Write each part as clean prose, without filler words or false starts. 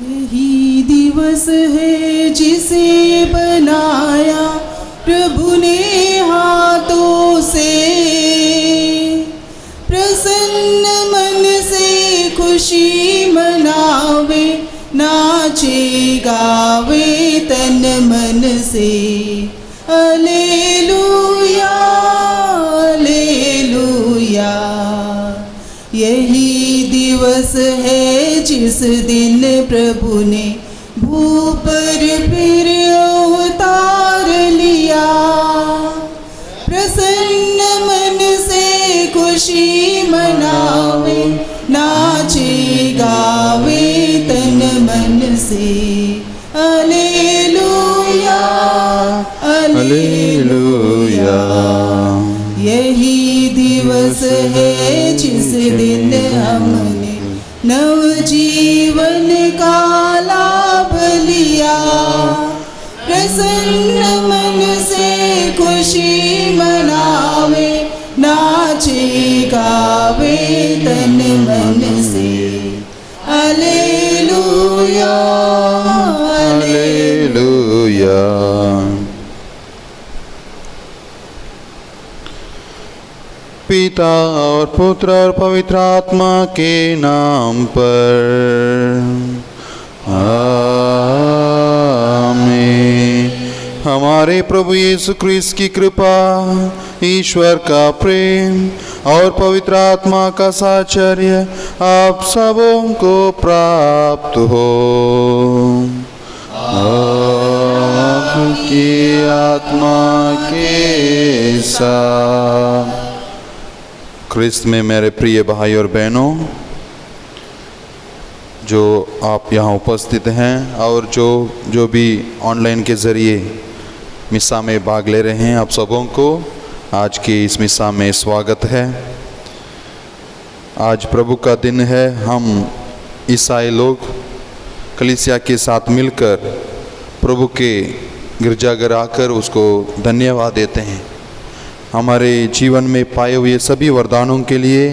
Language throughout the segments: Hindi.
यही दिवस है जिसे बनाया प्रभु ने हाथों से, प्रसन्न मन से खुशी मनावे, नाचे गावे तन मन से। Hallelujah hallelujah. यही दिवस है जिस दिन प्रभु ने भू पर फिर अवतार लिया, प्रसन्न मन से खुशी मनावे, नाचे गावे तन मन से। Hallelujah hallelujah. यही दिवस है जिस दिन हमने नवजीवन का लाभ लिया, प्रसन्न मन से खुशी मनावे, नाचे गावे तन मन से। Hallelujah hallelujah. पिता और पुत्र और पवित्र आत्मा के नाम पर आमीन। हमारे प्रभु यीशु क्रिस्त की कृपा, ईश्वर का प्रेम और पवित्र आत्मा का साहचर्य आप सबों को प्राप्त हो। आपकी आत्मा के साथ। क्रिस्त में मेरे प्रिय भाई और बहनों, जो आप यहाँ उपस्थित हैं और जो भी ऑनलाइन के ज़रिए मिसा में भाग ले रहे हैं, आप सबों को आज की इस मिसा में स्वागत है। आज प्रभु का दिन है। हम ईसाई लोग कलीसिया के साथ मिलकर प्रभु के गिरजाघर आकर उसको धन्यवाद देते हैं। हमारे जीवन में पाए हुए सभी वरदानों के लिए,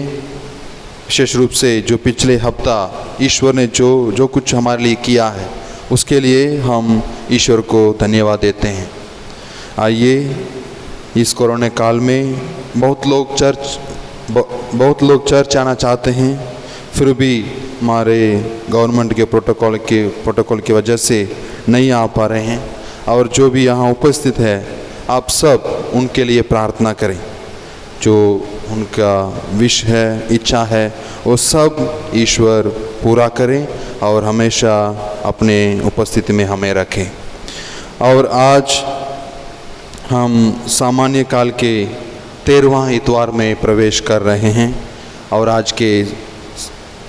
विशेष रूप से जो पिछले हफ्ता ईश्वर ने जो कुछ हमारे लिए किया है, उसके लिए हम ईश्वर को धन्यवाद देते हैं। आइए, इस कोरोना काल में बहुत लोग चर्च आना चाहते हैं, फिर भी हमारे गवर्नमेंट के प्रोटोकॉल की वजह से नहीं आ पा रहे हैं। और जो भी यहाँ उपस्थित है, आप सब उनके लिए प्रार्थना करें। जो उनका विश है, इच्छा है, वो सब ईश्वर पूरा करें और हमेशा अपने उपस्थिति में हमें रखें। और आज हम सामान्य काल के 13वां इतवार में प्रवेश कर रहे हैं और आज के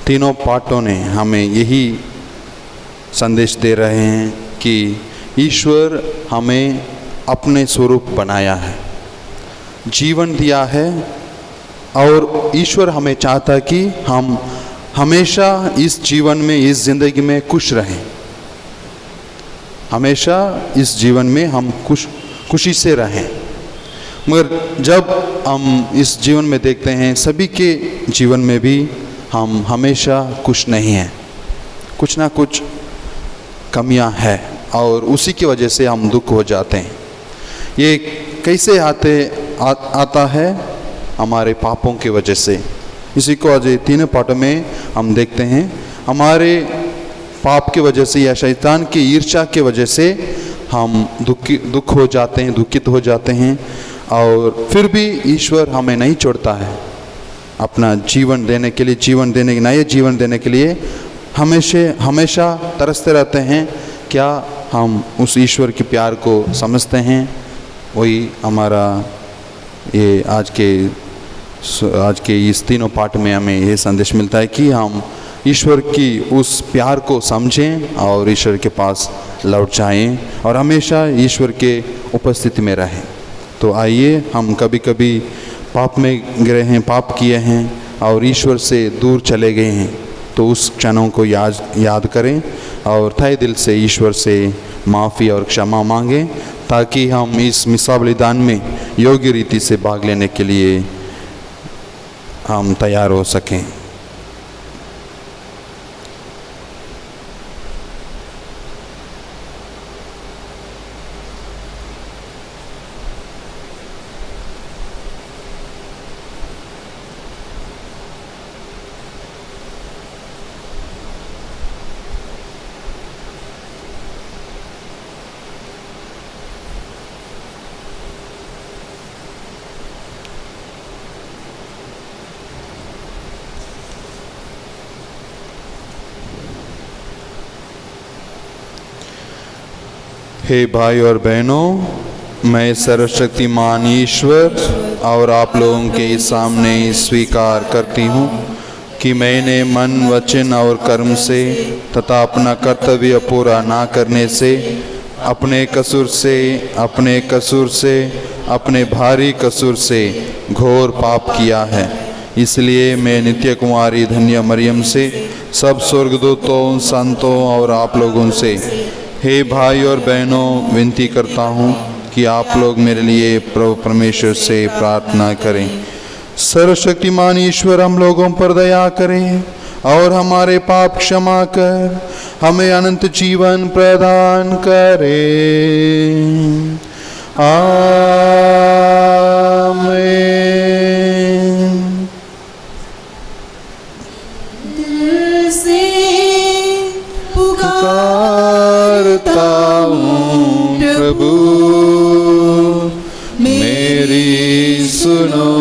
तीनों पाठों ने हमें यही संदेश दे रहे हैं कि ईश्वर हमें अपने स्वरूप बनाया है, जीवन दिया है और ईश्वर हमें चाहता कि हम हमेशा इस जीवन में, इस ज़िंदगी में खुश रहें। हमेशा इस जीवन में हम खुशी से रहें। मगर जब हम इस जीवन में देखते हैं, सभी के जीवन में भी हम हमेशा खुश नहीं हैं, कुछ ना कुछ कमियां हैं और उसी की वजह से हम दुख हो जाते हैं। ये कैसे आता है? हमारे पापों की वजह से। इसी को आज तीनों पाठों में हम देखते हैं। हमारे पाप की वजह से या शैतान की ईर्ष्या की वजह से हम दुख हो जाते हैं, दुखित हो जाते हैं। और फिर भी ईश्वर हमें नहीं छोड़ता है। अपना जीवन देने के लिए, नए जीवन देने के लिए हमेशा तरसते रहते हैं। क्या हम उस ईश्वर के प्यार को समझते हैं? वही हमारा ये आज के इस तीनों पाठ में हमें ये संदेश मिलता है कि हम ईश्वर की उस प्यार को समझें और ईश्वर के पास लौट जाएं और हमेशा ईश्वर के उपस्थिति में रहें। तो आइए, हम कभी कभी पाप में गिरे हैं, पाप किए हैं और ईश्वर से दूर चले गए हैं, तो उस क्षणों को याद करें और तहे दिल से ईश्वर से माफ़ी और क्षमा मांगें, ताकि हम इस मिसा बलिदान में योग्य रीति से भाग लेने के लिए हम तैयार हो सकें। हे भाई और बहनों, मैं सर्वशक्तिमान ईश्वर और आप लोगों के सामने स्वीकार करती हूँ कि मैंने मन, वचन और कर्म से तथा अपना कर्तव्य पूरा ना करने से अपने कसूर से अपने भारी कसूर से घोर पाप किया है। इसलिए मैं नित्य कुमारी धन्य मरियम से, सब स्वर्गदूतों, संतों और आप लोगों से, हे भाई और बहनों, विनती करता हूँ कि आप लोग मेरे लिए प्रभु परमेश्वर से प्रार्थना करें। सर्वशक्तिमान ईश्वर हम लोगों पर दया करें और हमारे पाप क्षमा कर हमें अनंत जीवन प्रदान करे। आमीन। दिल से पुकारता हूँ प्रभु, मेरी सुनो।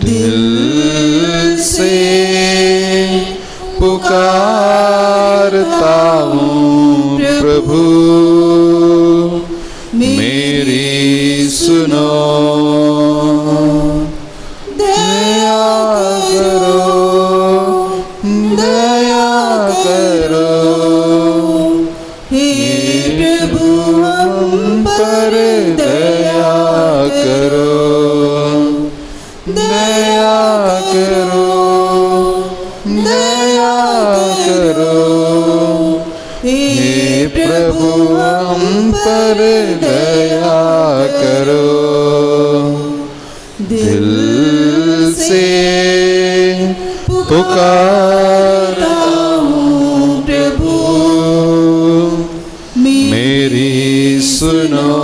दिल से पुकारता हूँ प्रभु, मेरी सुनो। दया करो, दया करो, हे प्रभु हम पर दया करो, दया करो, दया करो। हे प्रभु हम पर दया करो। दिल से पुकारता हूँ प्रभु, मेरी सुनो।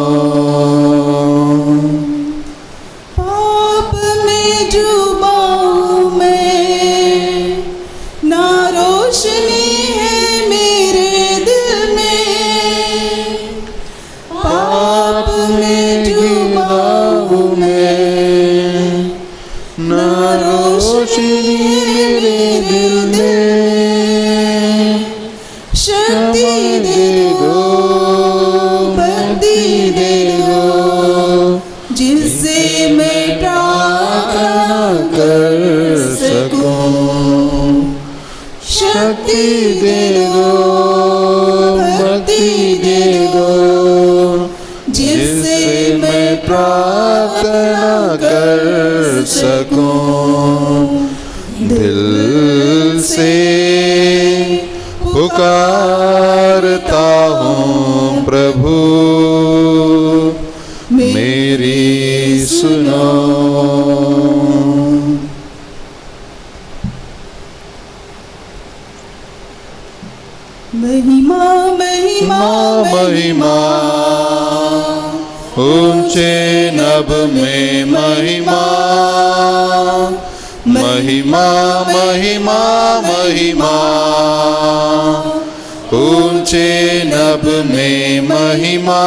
पाप में डूबा हूँ मैं, ना रोशनी है मेरे दिल में। पाप में डूबा हूँ मैं, ना रोशनी मेरे दिल में। शक्ति दे दो, भक्ति दे दो, जिससे मैं प्रार्थना कर सकूं। शक्ति दे दो, भक्ति दे दो, जिससे मैं प्रार्थना कर सकूं। दिल से पुकारता हूँ प्रभु, मेरी सुनो। महिमा महिमा महिमा ऊंचे नभ में महिमा, महिमा महिमा महिमा ऊंचे नभ में महिमा।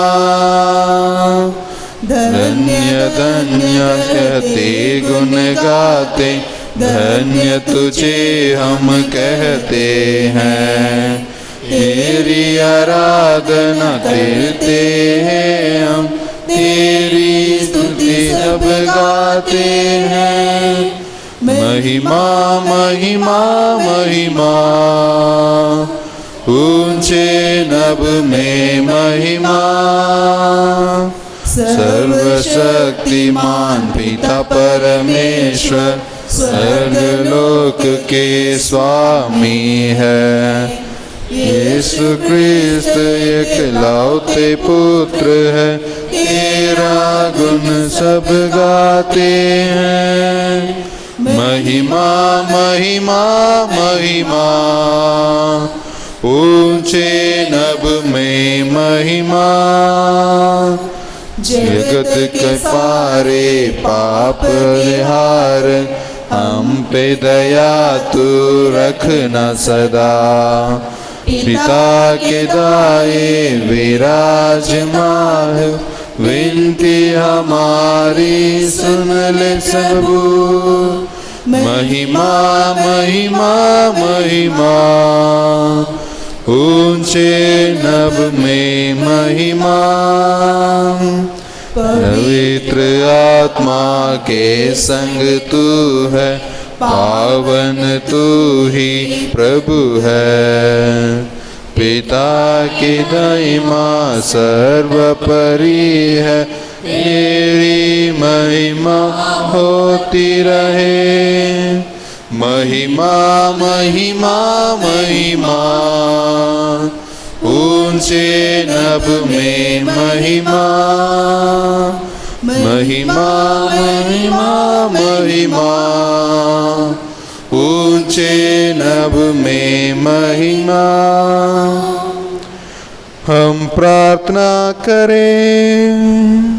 धन्य धन्य कहते गुण गाते, धन्य तुझे हम कहते हैं। तेरी आराधना करते हैं हम, तेरी स्तुति सब गाते हैं। महिमा महिमा महिमा ऊंचे नभ में महिमा। सर्वशक्तिमान पिता परमेश्वर स्वर्गलोक के स्वामी है। यीशु क्रिस्त एकलौते पुत्र है, तेरा गुण सब गाते हैं। महिमा महिमा महिमा ऊंचे नभ में महिमा। जगत के पारे पाप निहार, हम पे दया तू रखना सदा। पिता के दाए विराजमान, विनती हमारी सुन ले सबू। महिमा महिमा महिमा ऊंचे नभ में महिमा, पवित्र आत्मा के संग तू है, पावन तू ही प्रभु है। पिता की महिमा सर्वोपरि है, तेरी महिमा होती रहे। महिमा महिमा महिमा, ऊंचे नभ में महिमा, महिमा महिमा महिमा, ऊंचे नभ में महिमा। हम प्रार्थना करें।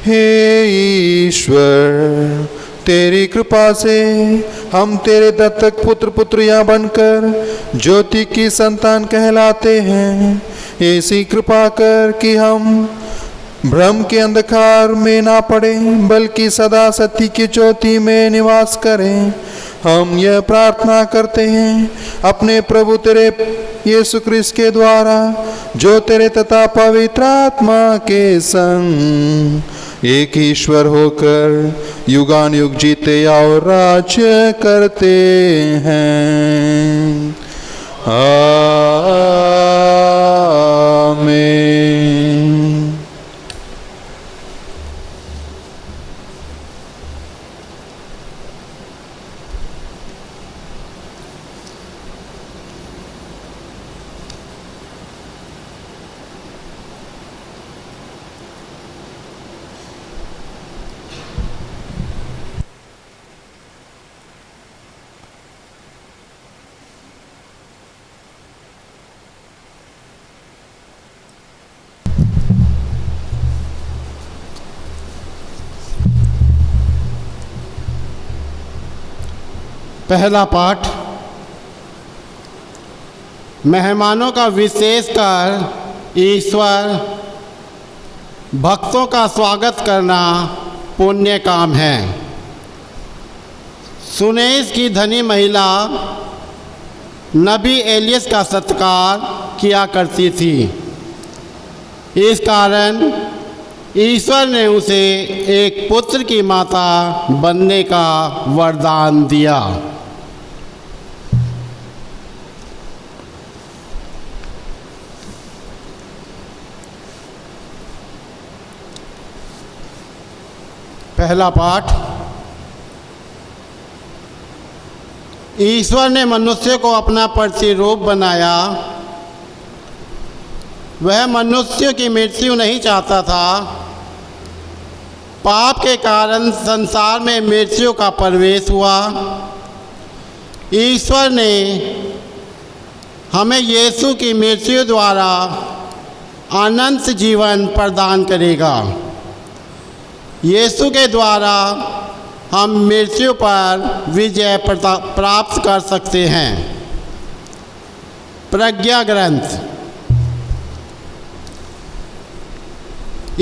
हे ईश्वर, तेरी कृपा से हम तेरे दत्तक पुत्र पुत्रियां बनकर ज्योति की संतान कहलाते हैं। ऐसी कृपा कर कि हम भ्रम के अंधकार में ना पड़े, बल्कि सदा सत्य की ज्योति में निवास करें। हम यह प्रार्थना करते हैं अपने प्रभु तेरे यीशु ख्रिस्त के द्वारा, जो तेरे तथा पवित्र आत्मा के संग एक ईश्वर होकर युगान युग जीते और राज्य करते हैं। आमीन। पहला पाठ, मेहमानों का विशेष कर ईश्वर भक्तों का स्वागत करना पुण्य काम है। सुनेस की धनी महिला नबी एलियस का सत्कार किया करती थी। इस कारण ईश्वर ने उसे एक पुत्र की माता बनने का वरदान दिया। पहला पाठ, ईश्वर ने मनुष्य को अपना प्रतिरूप बनाया। वह मनुष्य की मृत्यु नहीं चाहता था। पाप के कारण संसार में मृत्यु का प्रवेश हुआ। ईश्वर ने हमें यीशु की मृत्यु द्वारा अनंत जीवन प्रदान करेगा। यीशु के द्वारा हम मृत्यु पर विजय प्राप्त कर सकते हैं। प्रज्ञा ग्रंथ,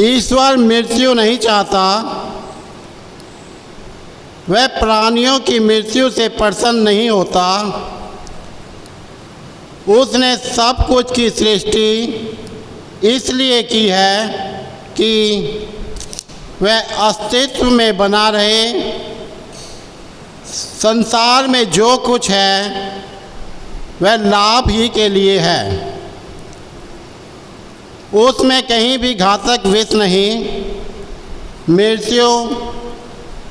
ईश्वर मृत्यु नहीं चाहता। वह प्राणियों की मृत्यु से प्रसन्न नहीं होता। उसने सब कुछ की सृष्टि इसलिए की है कि वह अस्तित्व में बना रहे। संसार में जो कुछ है वह लाभ ही के लिए है। उसमें कहीं भी घातक विष नहीं। मृत्यु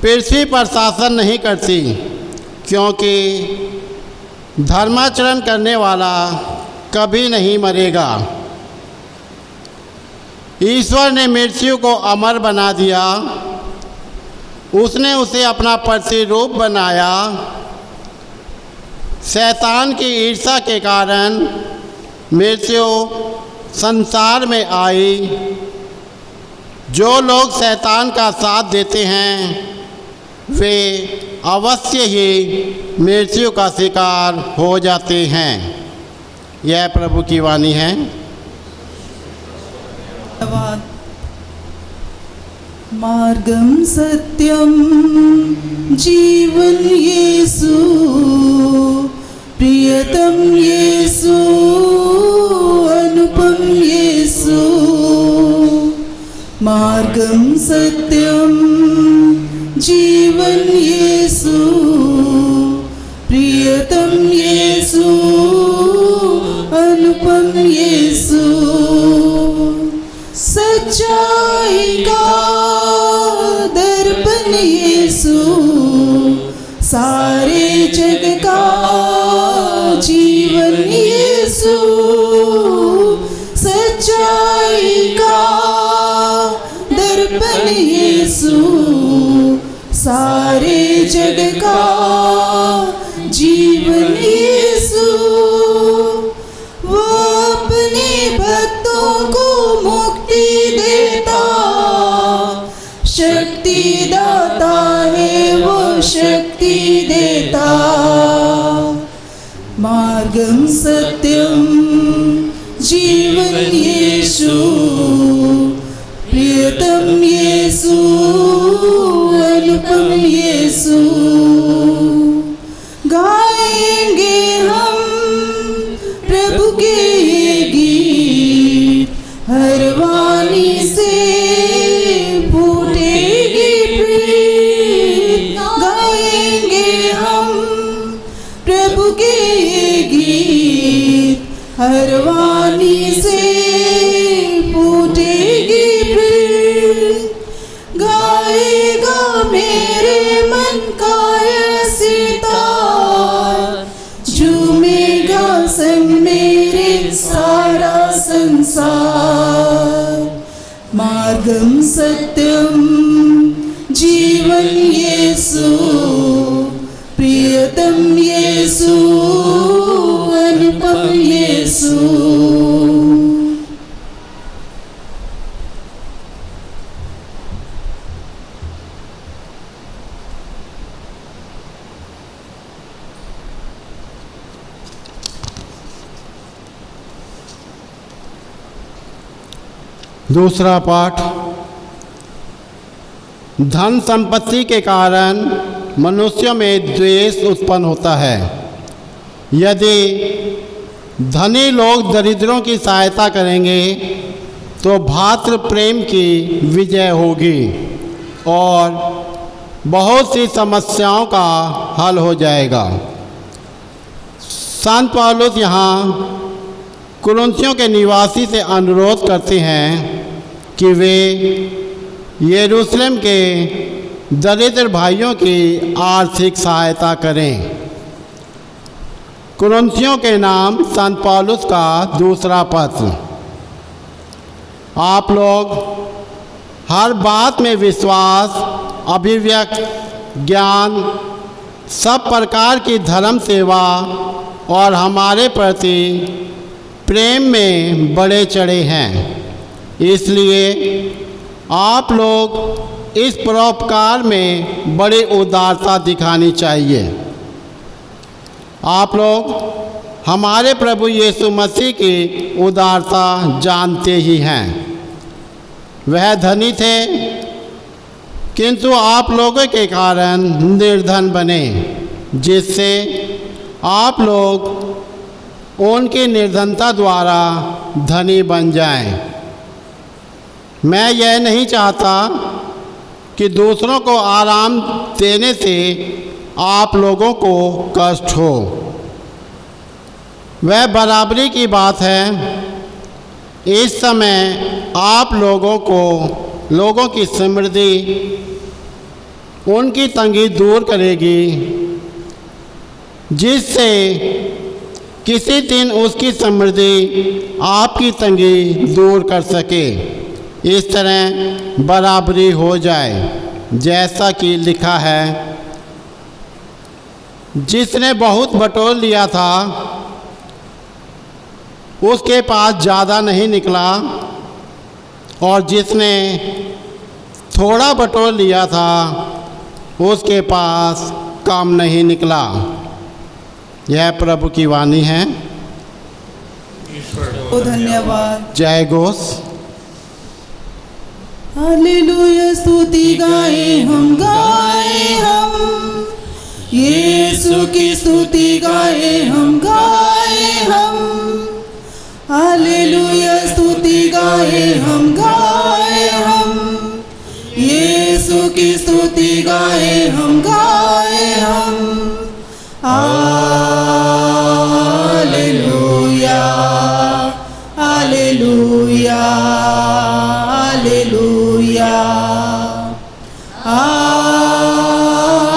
पृथ्वी पर शासन नहीं करती, क्योंकि धर्माचरण करने वाला कभी नहीं मरेगा। ईश्वर ने मृत्यु को अमर बना दिया। उसने उसे अपना प्रतिरूप बनाया। शैतान की ईर्ष्या के कारण मृत्यु संसार में आई। जो लोग शैतान का साथ देते हैं वे अवश्य ही मृत्यु का शिकार हो जाते हैं। यह प्रभु की वाणी है। मार्गम सत्यम जीवन येसु प्रियतम येसु अनुपम येसु मार्गम सत्यम जीवन येसु प्रियतम येसु अनुपम येसु सच्चाई का दर्पण येसु सारे जग का जीवन येसु सच्चाई का दर्पण येसु सारे जग का जीवन येसु वो अपने भक्तों को मुक्ति देता शक्ति दाता है वो शक्ति देता मार्गम सत्यम जीवन येसु प्रियतम येसु अनुपम येसु गाएंगे हम प्रभु के ये गीत हर वाणी से फूटेगी प्रीत गाएंगे हम प्रभु के ये गीत हर वाणी से फूटेगी प्रीत गाएगा मेरे मन का ये सितार झूमेगा संग मेरे सारा संसार मार्गम सत्यम जीवन येसु प्रियतम येसु अनुपम येसु दूसरा पाठ। धन संपत्ति के कारण मनुष्य में द्वेष उत्पन्न होता है। यदि धनी लोग दरिद्रों की सहायता करेंगे तो भातृ प्रेम की विजय होगी और बहुत सी समस्याओं का हल हो जाएगा। संत पौलुस यहाँ कुरिन्थियों के निवासी से अनुरोध करते हैं कि वे यरूशलेम के दरिद्र भाइयों की आर्थिक सहायता करें। कुरिन्थियों के नाम संत पौलुस का दूसरा पत्र। आप लोग हर बात में विश्वास, अभिव्यक्त ज्ञान, सब प्रकार की धर्म सेवा और हमारे प्रति प्रेम में बड़े चढ़े हैं। इसलिए आप लोग इस परोपकार में बड़ी उदारता दिखानी चाहिए। आप लोग हमारे प्रभु यीशु मसीह की उदारता जानते ही हैं। वह धनी थे किंतु आप लोगों के कारण निर्धन बने, जिससे आप लोग उनकी निर्धनता द्वारा धनी बन जाएं। मैं यह नहीं चाहता कि दूसरों को आराम देने से आप लोगों को कष्ट हो। वह बराबरी की बात है। इस समय आप लोगों की समृद्धि उनकी तंगी दूर करेगी, जिससे किसी दिन उसकी समृद्धि आपकी तंगी दूर कर सके। इस तरह बराबरी हो जाए, जैसा कि लिखा है, जिसने बहुत बटोर लिया था उसके पास ज़्यादा नहीं निकला, और जिसने थोड़ा बटोर लिया था उसके पास कम नहीं निकला। यह प्रभु की वाणी है। धन्यवाद। जय घोष। हालेलुया स्तुति गाए हम यीशु की स्तुति गाए हम हालेलुया स्तुति गाए हम यीशु की स्तुति गाए हम hallelujah hallelujah hallelujah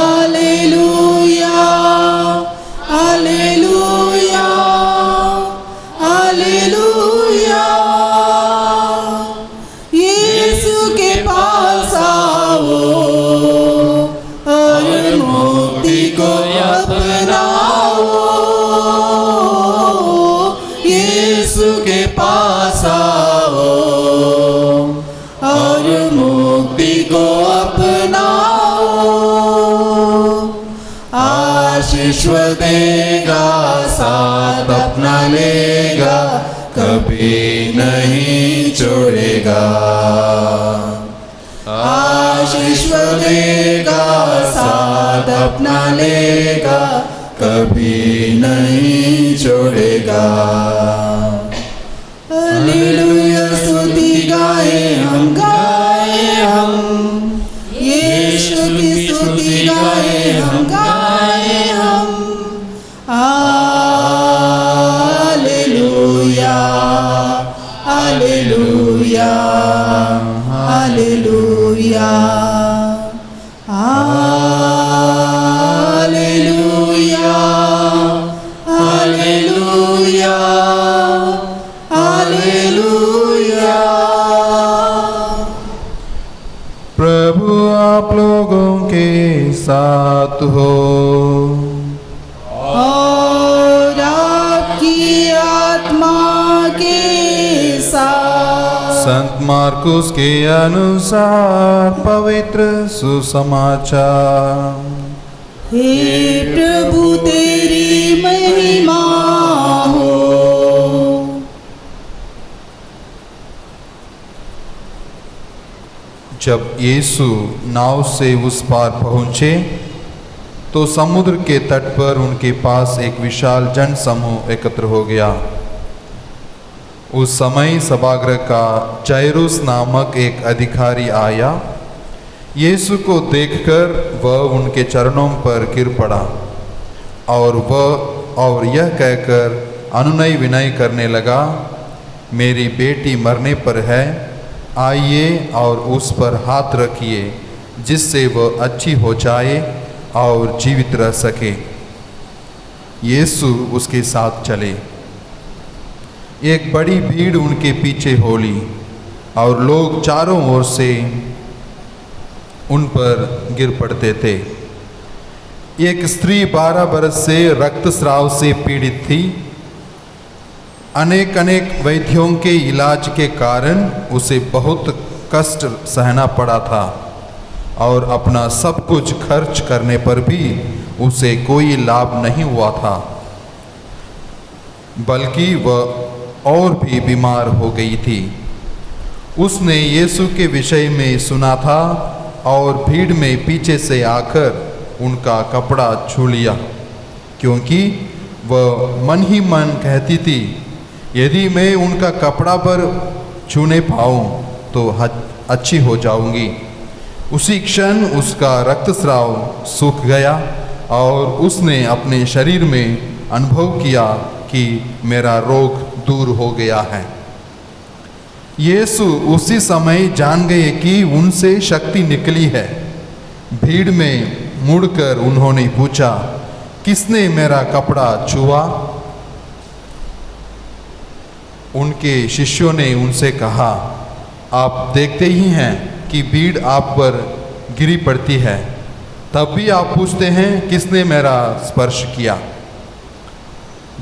hallelujah hallelujah hallelujah Yeshu के पास आओ और मुक्ति को अपनाओ यीशु के पास आओ और मुक्ति को अपनाओ आशीष देगा साथ अपना लेगा कभी नहीं छोड़ेगा आशीष देगा साथ अपना लेगा कभी नहीं छोड़ेगा हालेलुया स्तुति गाए हम यीशु की स्तुति गाए हम hallelujah hallelujah hallelujah hallelujah hallelujah hallelujah प्रभु आप लोगों के साथ हो और आपकी आत्मा के साथ संत मार्कुस के अनुसार पवित्र सुसमाचार हे प्रभु तेरी महिमा हो जब यीशु नाव से उस पार पहुंचे तो समुद्र के तट पर उनके पास एक विशाल जन समूह एकत्र हो गया। उस समय सभागृह का जायरूस नामक एक अधिकारी आया। यीशु को देखकर वह उनके चरणों पर गिर पड़ा और यह कहकर अनुनय विनय करने लगा, मेरी बेटी मरने पर है, आइए और उस पर हाथ रखिए जिससे वह अच्छी हो जाए और जीवित रह सके। यीशु उसके साथ चले। एक बड़ी भीड़ उनके पीछे हो ली और लोग चारों ओर से उन पर गिर पड़ते थे। एक स्त्री 12 बरस से रक्तस्राव से पीड़ित थी। अनेक वैद्यों के इलाज के कारण उसे बहुत कष्ट सहना पड़ा था और अपना सब कुछ खर्च करने पर भी उसे कोई लाभ नहीं हुआ था, बल्कि वह और भी बीमार हो गई थी। उसने यीशु के विषय में सुना था और भीड़ में पीछे से आकर उनका कपड़ा छू लिया, क्योंकि वह मन ही मन कहती थी, यदि मैं उनका कपड़ा पर छूने पाऊँ तो अच्छी हो जाऊंगी। उसी क्षण उसका रक्तस्राव सूख गया और उसने अपने शरीर में अनुभव किया कि मेरा रोग दूर हो गया है। यीशु उसी समय जान गए कि उनसे शक्ति निकली है। भीड़ में मुड़कर उन्होंने पूछा, किसने मेरा कपड़ा छुआ? उनके शिष्यों ने उनसे कहा, आप देखते ही हैं कि भीड़ आप पर गिरी पड़ती है, तब भी आप पूछते हैं किसने मेरा स्पर्श किया?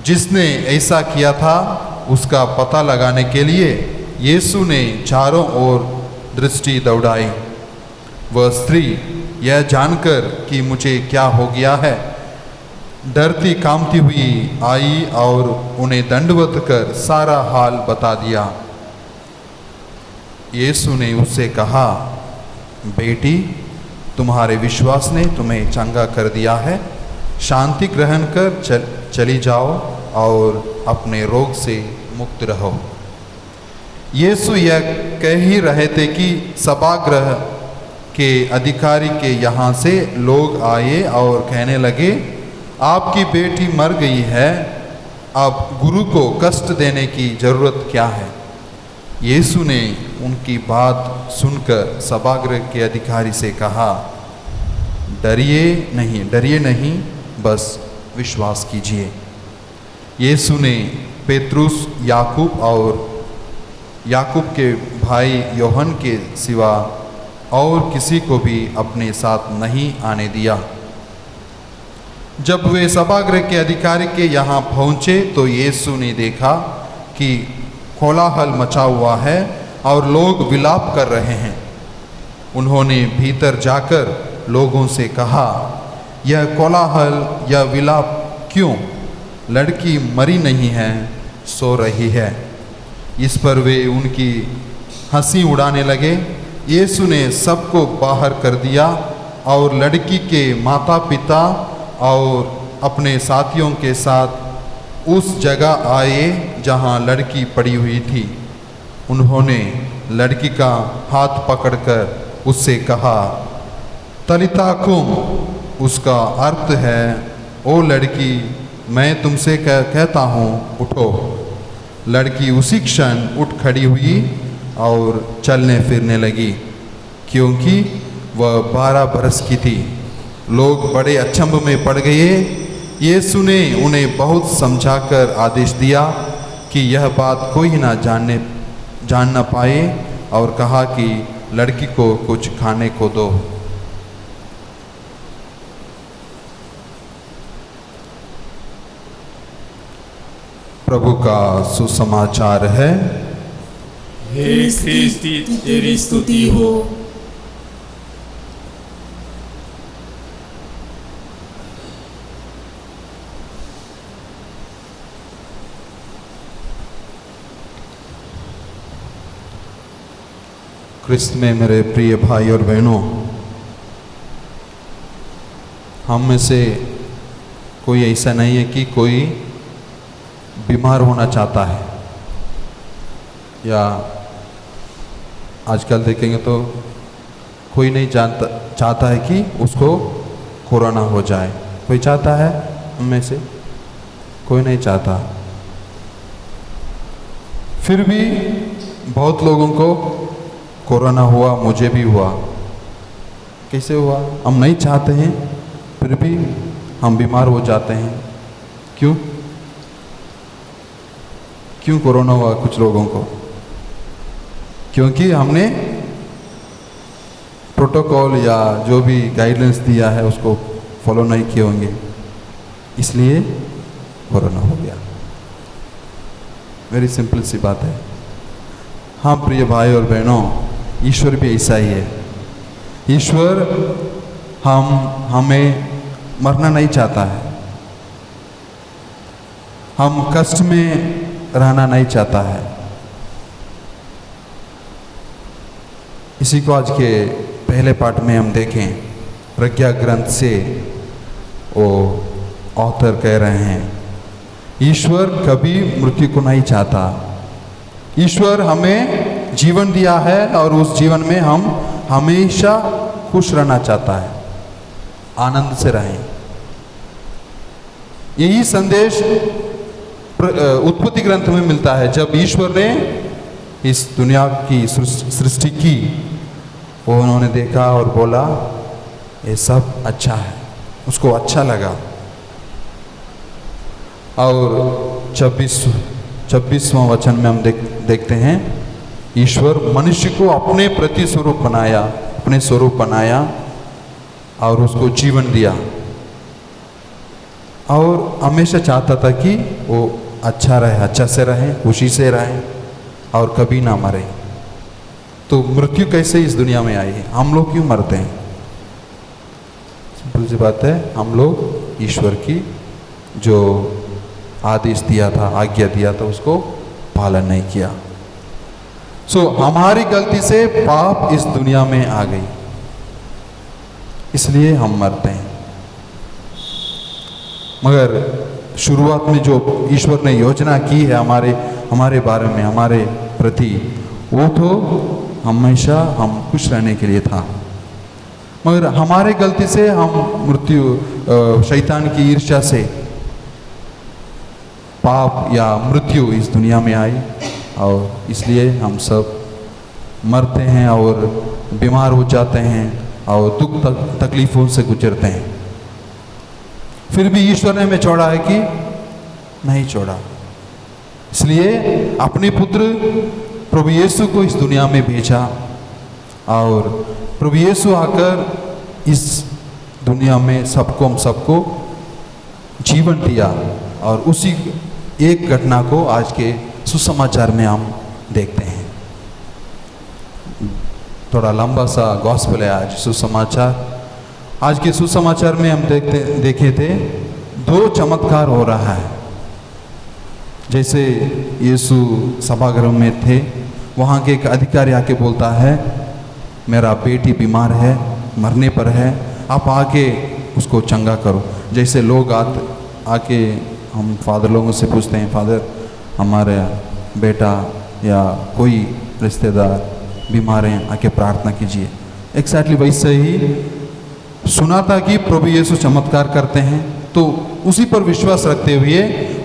जिसने ऐसा किया था उसका पता लगाने के लिए यीशु ने चारों ओर दृष्टि दौड़ाई। वह स्त्री यह जानकर कि मुझे क्या हो गया है, डरती कांपती हुई आई और उन्हें दंडवत कर सारा हाल बता दिया। यीशु ने उससे कहा, बेटी, तुम्हारे विश्वास ने तुम्हें चंगा कर दिया है, शांति ग्रहण कर चली जाओ और अपने रोग से मुक्त रहो। यीशु यह कह ही रहे थे कि सभागृह के अधिकारी के यहाँ से लोग आए और कहने लगे, आपकी बेटी मर गई है, अब गुरु को कष्ट देने की जरूरत क्या है। यीशु ने उनकी बात सुनकर सभागृह के अधिकारी से कहा, डरिए नहीं, बस विश्वास कीजिए। यीशु ने पेत्रुस, याकूब के भाई योहन के सिवा और किसी को भी अपने साथ नहीं आने दिया। जब वे सभागृह के अधिकारी के यहाँ पहुँचे तो यीशु ने देखा कि कोलाहल मचा हुआ है और लोग विलाप कर रहे हैं। उन्होंने भीतर जाकर लोगों से कहा, यह कोलाहल या विलाप क्यों? लड़की मरी नहीं है, सो रही है। इस पर वे उनकी हंसी उड़ाने लगे। यीशु ने सबको बाहर कर दिया और लड़की के माता पिता और अपने साथियों के साथ उस जगह आए जहां लड़की पड़ी हुई थी। उन्होंने लड़की का हाथ पकड़कर उससे कहा, तलिता कुम, उसका अर्थ है, ओ लड़की, मैं तुमसे कहता हूँ, उठो। लड़की उसी क्षण उठ खड़ी हुई और चलने फिरने लगी, क्योंकि वह 12 बरस की थी। लोग बड़े अचंभ में पड़ गए। यीशु ने उन्हें बहुत समझाकर आदेश दिया कि यह बात कोई जान न पाए और कहा कि लड़की को कुछ खाने को दो। प्रभु का सुसमाचार है। हे क्रिस्ती, तेरी स्तुति हो। क्रिस्त में मेरे प्रिय भाई और बहनों, हम में से कोई ऐसा नहीं है कि कोई बीमार होना चाहता है, या आजकल देखेंगे तो कोई नहीं चाहता है कि उसको कोरोना हो जाए। कोई चाहता है? हम में से कोई नहीं चाहता। फिर भी बहुत लोगों को कोरोना हुआ, मुझे भी हुआ। कैसे हुआ? हम नहीं चाहते हैं, फिर भी हम बीमार हो जाते हैं। क्यों कोरोना हुआ कुछ लोगों को? क्योंकि हमने प्रोटोकॉल या जो भी गाइडलाइंस दिया है उसको फॉलो नहीं किए होंगे, इसलिए कोरोना हो गया। वेरी सिंपल सी बात है। हाँ प्रिय भाई और बहनों, ईश्वर भी ऐसा ही है। ईश्वर हमें मरना नहीं चाहता है, हम कष्ट में रहना नहीं चाहता है। इसी को आज के पहले पाठ में हम देखें, प्रज्ञा ग्रंथ से वो ऑथर कह रहे हैं, ईश्वर कभी मृत्यु को नहीं चाहता। ईश्वर हमें जीवन दिया है और उस जीवन में हम हमेशा खुश रहना चाहता है, आनंद से रहें। यही संदेश उत्पत्ति ग्रंथ में मिलता है। जब ईश्वर ने इस दुनिया की सृष्टि की, वो उन्होंने देखा और बोला ये सब अच्छा है, उसको अच्छा लगा। और 26वां वचन में हम देखते हैं, ईश्वर मनुष्य को अपने प्रति स्वरूप बनाया, अपने स्वरूप बनाया और उसको जीवन दिया, और हमेशा चाहता था कि वो अच्छा रहे, अच्छा से रहे, खुशी से रहे और कभी ना मरे। तो मृत्यु कैसे इस दुनिया में आई है? हम लोग क्यों मरते हैं? सिंपल सी बात है, हम लोग ईश्वर की जो आदेश दिया था, आज्ञा दिया था, उसको पालन नहीं किया। सो हमारी गलती से पाप इस दुनिया में आ गई, इसलिए हम मरते हैं। मगर शुरुआत में जो ईश्वर ने योजना की है हमारे बारे में, हमारे प्रति, वो तो हमेशा हम खुश रहने के लिए था। मगर हमारे गलती से हम शैतान की ईर्ष्या से पाप या मृत्यु इस दुनिया में आई, और इसलिए हम सब मरते हैं और बीमार हो जाते हैं और दुख तकलीफ़ों से गुजरते हैं। फिर भी ईश्वर ने हमें छोड़ा है कि नहीं छोड़ा, इसलिए अपने पुत्र प्रभु यीशु को इस दुनिया में भेजा, और प्रभु यीशु आकर इस दुनिया में हम सबको जीवन दिया। और उसी एक घटना को आज के सुसमाचार में हम देखते हैं। थोड़ा लंबा सा गॉस्पेल है आज सुसमाचार। आज के सुसमाचार में हम देखे थे 2 चमत्कार हो रहा है। जैसे यीशु सभागृह में थे, वहाँ के एक अधिकारी आके बोलता है, मेरा बेटी बीमार है, मरने पर है, आप आके उसको चंगा करो। जैसे लोग आके हम फादर लोगों से पूछते हैं, फादर हमारा बेटा या कोई रिश्तेदार बीमार हैं, आके प्रार्थना कीजिए। एक्जैक्टली वैसे ही सुना था कि प्रभु यीशु चमत्कार करते हैं, तो उसी पर विश्वास रखते हुए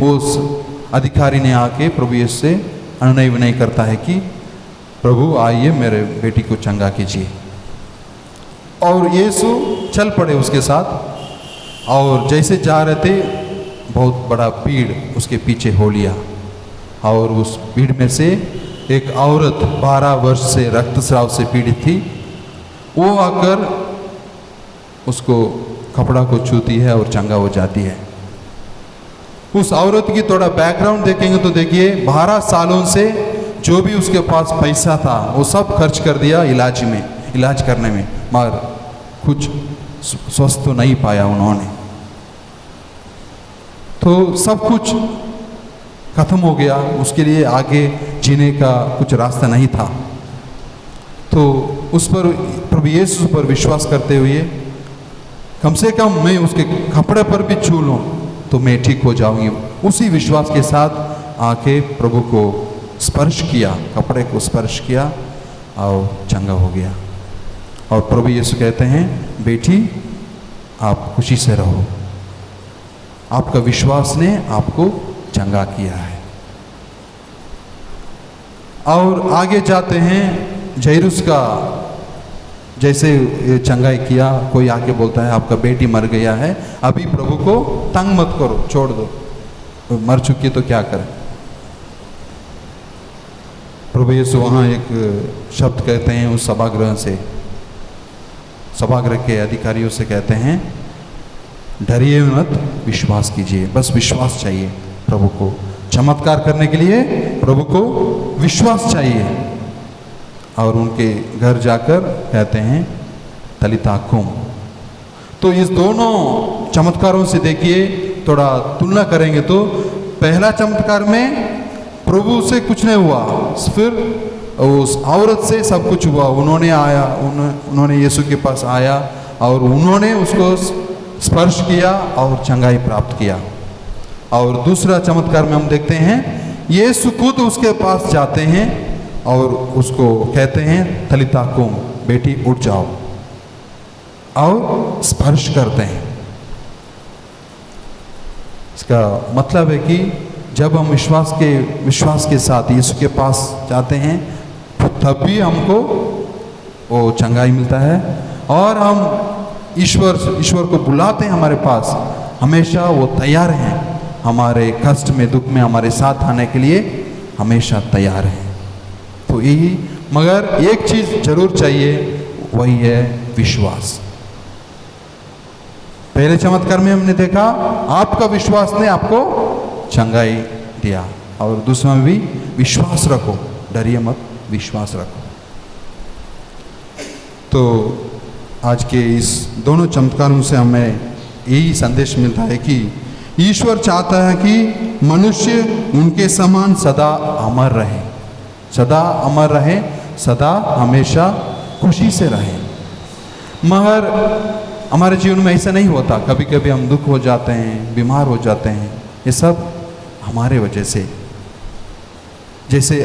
उस अधिकारी ने आके प्रभु यीशु से अनुनय विनय करता है कि प्रभु आइए मेरे बेटी को चंगा कीजिए। और यीशु चल पड़े उसके साथ, और जैसे जा रहे थे बहुत बड़ा भीड़ उसके पीछे हो लिया, और उस भीड़ में से एक औरत 12 वर्ष से रक्तस्राव से पीड़ित थी, वो आकर उसको कपड़ा को छूती है और चंगा हो जाती है। उस औरत की थोड़ा बैकग्राउंड देखेंगे तो देखिए 12 सालों से जो भी उसके पास पैसा था वो सब खर्च कर दिया इलाज करने में, मगर कुछ स्वस्थ तो नहीं पाया उन्होंने। तो सब कुछ खत्म हो गया, उसके लिए आगे जीने का कुछ रास्ता नहीं था। तो उस पर प्रभु यीशु पर विश्वास करते हुए कम से कम मैं उसके कपड़े पर भी छू लूँ तो मैं ठीक हो जाऊंगी, उसी विश्वास के साथ आके प्रभु को स्पर्श किया, कपड़े को स्पर्श किया और चंगा हो गया। और प्रभु यीशु कहते हैं, बेटी आप खुशी से रहो, आपका विश्वास ने आपको चंगा किया है। और आगे जाते हैं, जैरुस का जैसे चंगाई किया, कोई आके बोलता है आपका बेटी मर गया है, अभी प्रभु को तंग मत करो, छोड़ दो, मर चुकी तो क्या करें। प्रभु यीशु वहाँ एक शब्द कहते हैं उस सभागृह के अधिकारियों से कहते हैं, डरिए मत, विश्वास कीजिए, बस विश्वास चाहिए प्रभु को। चमत्कार करने के लिए प्रभु को विश्वास चाहिए। और उनके घर जाकर कहते हैं तलिता कुम। तो इस दोनों चमत्कारों से देखिए, थोड़ा तुलना करेंगे तो पहला चमत्कार में प्रभु से कुछ नहीं हुआ, फिर उस औरत से सब कुछ हुआ। उन्होंने यीशु के पास आया और उन्होंने उसको स्पर्श किया और चंगाई प्राप्त किया। और दूसरा चमत्कार में हम देखते हैं, यीशु खुद उसके पास जाते हैं और उसको कहते हैं तलिता कुम, बेटी उठ जाओ, और स्पर्श करते हैं। इसका मतलब है कि जब हम विश्वास के साथ यीशु के पास जाते हैं तब भी हमको वो चंगाई मिलता है, और हम ईश्वर को बुलाते हैं हमारे पास, हमेशा वो तैयार हैं, हमारे कष्ट में दुख में हमारे साथ आने के लिए हमेशा तैयार हैं। तो यही, मगर एक चीज जरूर चाहिए, वही है विश्वास। पहले चमत्कार में हमने देखा आपका विश्वास ने आपको चंगाई दिया, और दूसरा में भी विश्वास रखो, डरिए मत, विश्वास रखो। तो आज के इस दोनों चमत्कारों से हमें यही संदेश मिलता है कि ईश्वर चाहता है कि मनुष्य उनके समान सदा अमर रहे। सदा अमर रहें, सदा हमेशा खुशी से रहें। मगर हमारे जीवन में ऐसा नहीं होता, कभी कभी हम दुख हो जाते हैं, बीमार हो जाते हैं। ये सब हमारे वजह से, जैसे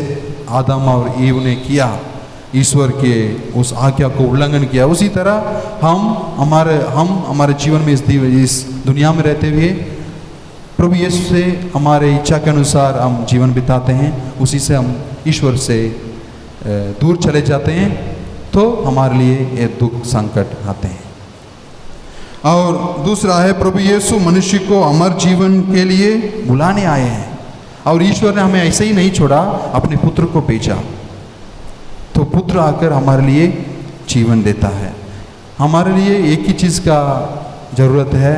आदम और ईव ने किया, ईश्वर के उस आज्ञा को उल्लंघन किया, उसी तरह हम हमारे जीवन में इस दुनिया में रहते हुए प्रभु यीशु से हमारे इच्छा के अनुसार हम जीवन बिताते हैं, उसी से हम ईश्वर से दूर चले जाते हैं, तो हमारे लिए ये दुख संकट आते हैं। और दूसरा है, प्रभु यीशु मनुष्य को अमर जीवन के लिए बुलाने आए हैं, और ईश्वर ने हमें ऐसे ही नहीं छोड़ा, अपने पुत्र को भेजा। तो पुत्र आकर हमारे लिए जीवन देता है। हमारे लिए एक ही चीज़ का ज़रूरत है,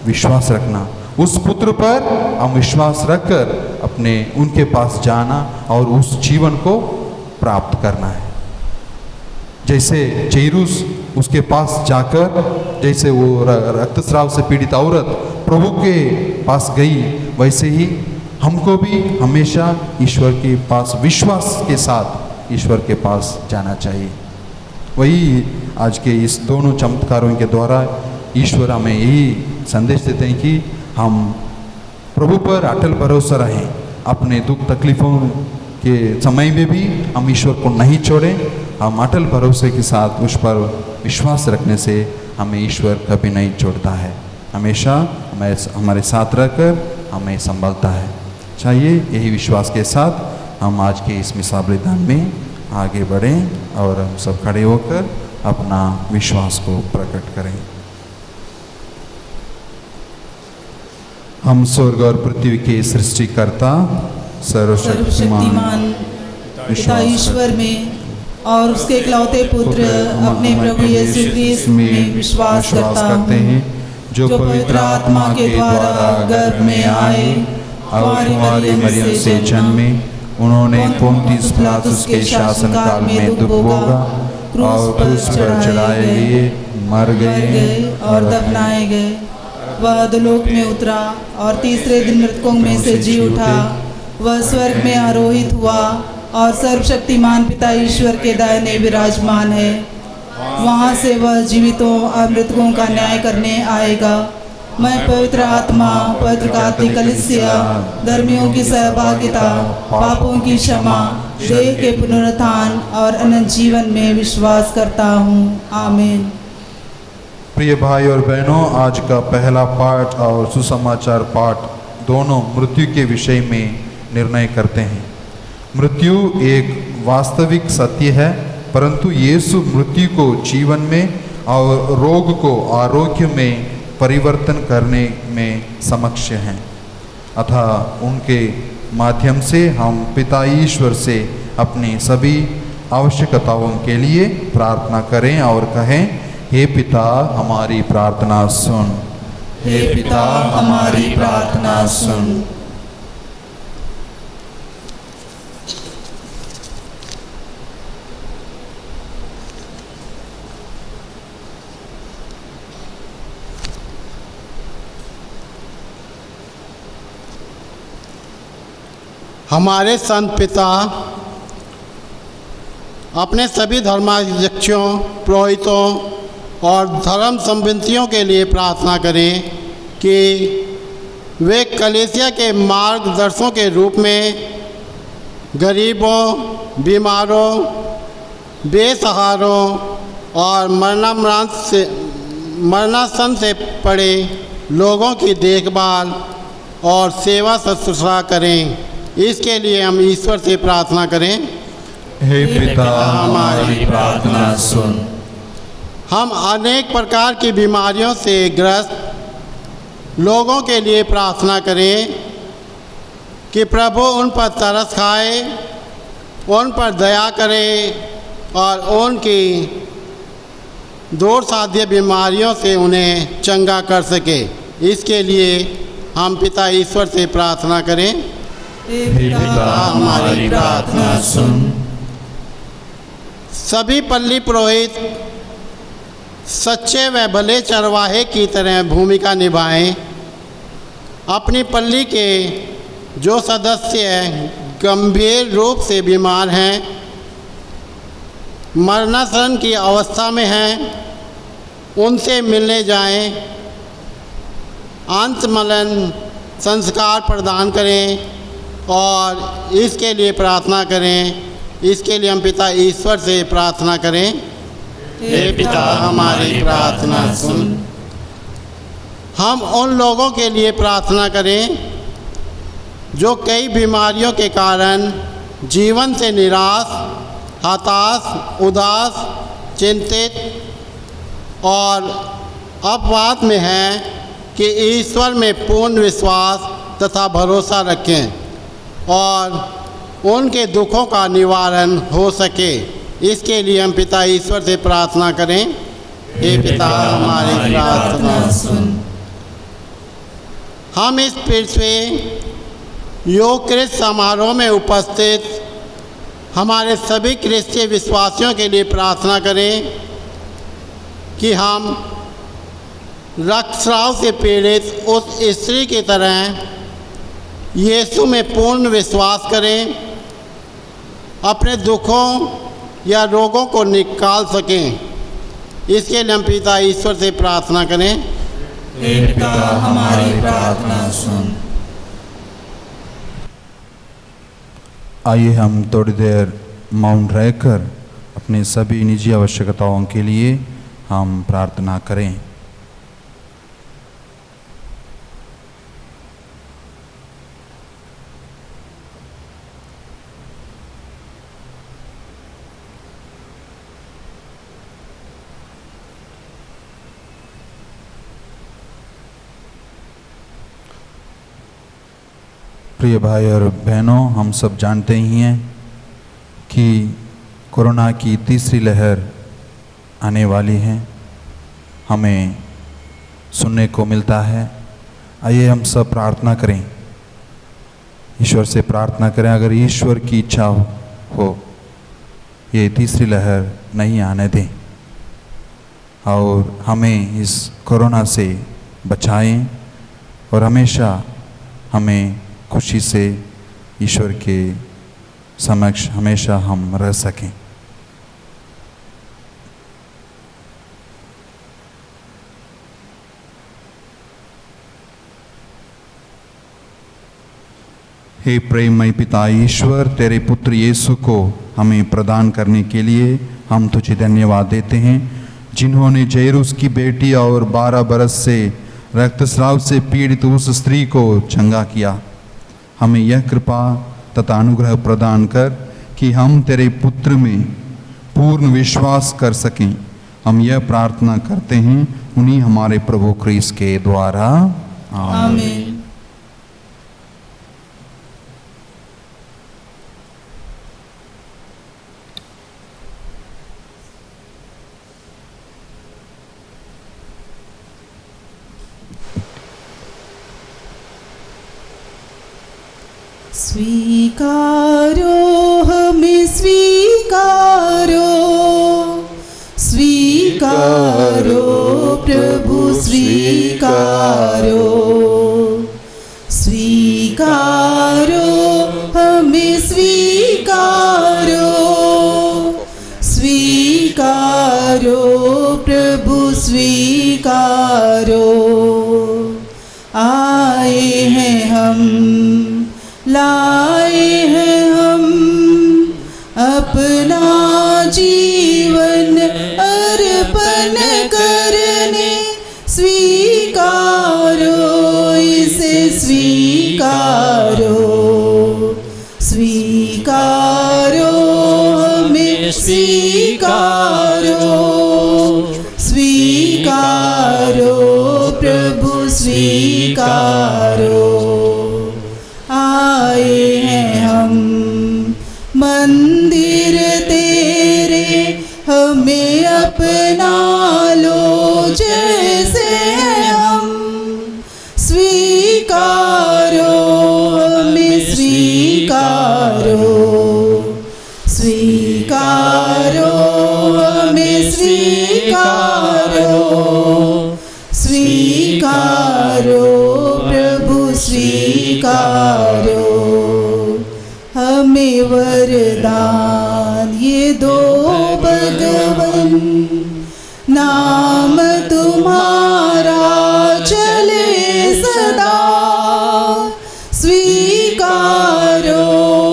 विश्वास रखना। उस पुत्र पर हम विश्वास रखकर अपने उनके पास जाना और उस जीवन को प्राप्त करना है। जैसे जैरूस उसके पास जाकर, जैसे वो रक्तस्राव से पीड़ित औरत प्रभु के पास गई, वैसे ही हमको भी हमेशा ईश्वर के पास विश्वास के साथ ईश्वर के पास जाना चाहिए। वही आज के इस दोनों चमत्कारों के द्वारा ईश्वर हमें यही संदेश देते हैं कि हम प्रभु पर अटल भरोसा रहें। अपने दुख तकलीफ़ों के समय में भी हम ईश्वर को नहीं छोड़ें। हम अटल भरोसे के साथ उस पर विश्वास रखने से हमें ईश्वर कभी नहीं छोड़ता है, हमेशा हमारे साथ रहकर हमें संभालता है। चाहिए यही विश्वास के साथ हम आज के इस मिसाल बलिदान में आगे बढ़ें और हम सब खड़े होकर अपना विश्वास को प्रकट करें। हम स्वर्ग और पृथ्वी के सृष्टिकर्ता सर्वशक्तिमान पिता ईश्वर में और उसके इकलौते पुत्र अपने प्रभु यीशु क्रिस्त में विश्वास करते हैं, जो पवित्र आत्मा के द्वारा गर्भ में आए और कुंवारी मरियम से जन्मे। उन्होंने पोंतियुस पिलातुस के शासनकाल में दुख भोगा और क्रूस पर चढ़ाए गए, मर गए और दफनाए गए। वह अधोलोक में उतरा और तीसरे दिन मृतकों में से जी उठा। वह स्वर्ग में आरोहित हुआ और सर्वशक्तिमान पिता ईश्वर के दाहिने विराजमान है। वहाँ से वह जीवितों और मृतकों का न्याय करने आएगा। मैं पवित्र आत्मा, पवित्र कैथोलिक कलीसिया, धर्मियों की सहभागिता, पापों की क्षमा, देह के पुनरुत्थान और अनंत जीवन में विश्वास करता हूँ। आमीन। प्रिय भाई और बहनों, आज का पहला पाठ और सुसमाचार पाठ दोनों मृत्यु के विषय में निर्णय करते हैं। मृत्यु एक वास्तविक सत्य है, परंतु यीशु मृत्यु को जीवन में और रोग को आरोग्य में परिवर्तन करने में समक्ष हैं। अतः उनके माध्यम से हम पिता ईश्वर से अपनी सभी आवश्यकताओं के लिए प्रार्थना करें और कहें, हे पिता हमारी प्रार्थना सुन। हे पिता हमारी प्रार्थना सुन। हमारे संत पिता अपने सभी धर्माध्यक्षों, पुरोहितों और धर्म संबंधियों के लिए प्रार्थना करें कि वे कलीसिया के मार्गदर्शकों के रूप में गरीबों, बीमारों, बेसहारों और मरणासन से पड़े लोगों की देखभाल और सेवा शुश्रूषा करें। इसके लिए हम ईश्वर से प्रार्थना करें, हे पिता हमारी प्रार्थना सुन। हम अनेक प्रकार की बीमारियों से ग्रस्त लोगों के लिए प्रार्थना करें कि प्रभु उन पर तरस खाए, उन पर दया करे और उनकी दूर साध्य बीमारियों से उन्हें चंगा कर सके। इसके लिए हम पिता ईश्वर से प्रार्थना करें, हे पिता हमारी प्रार्थना सुन। सभी पल्ली पुरोहित सच्चे व भले चरवाहे की तरह भूमिका निभाएं। अपनी पल्ली के जो सदस्य गंभीर रूप से बीमार हैं, मरणासन की अवस्था में हैं, उनसे मिलने जाएं, अंतमलन संस्कार प्रदान करें और इसके लिए प्रार्थना करें। इसके लिए हम पिता ईश्वर से प्रार्थना करें। हे पिता, हमारी प्रार्थना सुन। हम उन लोगों के लिए प्रार्थना करें जो कई बीमारियों के कारण जीवन से निराश, हताश, उदास, चिंतित और अपवाद में हैं कि ईश्वर में पूर्ण विश्वास तथा भरोसा रखें और उनके दुखों का निवारण हो सके। इसके लिए हम पिता ईश्वर से प्रार्थना करें। हे पिता, हमारी प्रार्थना सुन। हम इस पृथ्वी योग समारोह में उपस्थित हमारे सभी क्रिश्चियन विश्वासियों के लिए प्रार्थना करें कि हम रक्तस्राव से पीड़ित उस स्त्री की तरह यीशु में पूर्ण विश्वास करें, अपने दुखों या रोगों को निकाल सकें। इसके लिए हम पिता ईश्वर से प्रार्थना करें। हे पिता, हमारी प्रार्थना सुन। आइए हम थोड़ी देर मौन रहकर अपनी सभी निजी आवश्यकताओं के लिए हम प्रार्थना करें। प्रिय भाई और बहनों, हम सब जानते ही हैं कि कोरोना की तीसरी लहर आने वाली है, हमें सुनने को मिलता है। आइए हम सब प्रार्थना करें, ईश्वर से प्रार्थना करें, अगर ईश्वर की इच्छा हो ये तीसरी लहर नहीं आने दें और हमें इस कोरोना से बचाएं और हमेशा हमें खुशी से ईश्वर के समक्ष हमेशा हम रह सकें। हे प्रेममय पिता ईश्वर, तेरे पुत्र यीशु को हमें प्रदान करने के लिए हम तुझे धन्यवाद देते हैं, जिन्होंने जैरुस की बेटी और 12 बरस से रक्तस्राव से पीड़ित उस स्त्री को चंगा किया। हमें यह कृपा तथा अनुग्रह प्रदान कर कि हम तेरे पुत्र में पूर्ण विश्वास कर सकें। हम यह प्रार्थना करते हैं उन्हीं हमारे प्रभु क्रिस्त के द्वारा, आमीन। स्वीकारो हमें स्वीकारो, स्वीकारो प्रभु स्वीकारो, स्वीकारो हमें स्वीकारो, स्वीकारो प्रभु स्वीकारो। आए हैं हम, लाए हैं हम अपना जीवन अर्पण करने, स्वीकारो इसे स्वीकारो, स्वीकारो हमें स्वीकारो, स्वीकारो प्रभु स्वीकारो। आए हैं हम मंदिर तेरे, हमें अपना लो जैसे हम, स्वीकारो हमें स्वीकारो, स्वीकारो हमें स्वीकारो, स्वीकारो प्रभु स्वीकारो। तुम्हें वरदान, ये दो भगवन नाम तुम्हारा चले सदा। स्वीकारो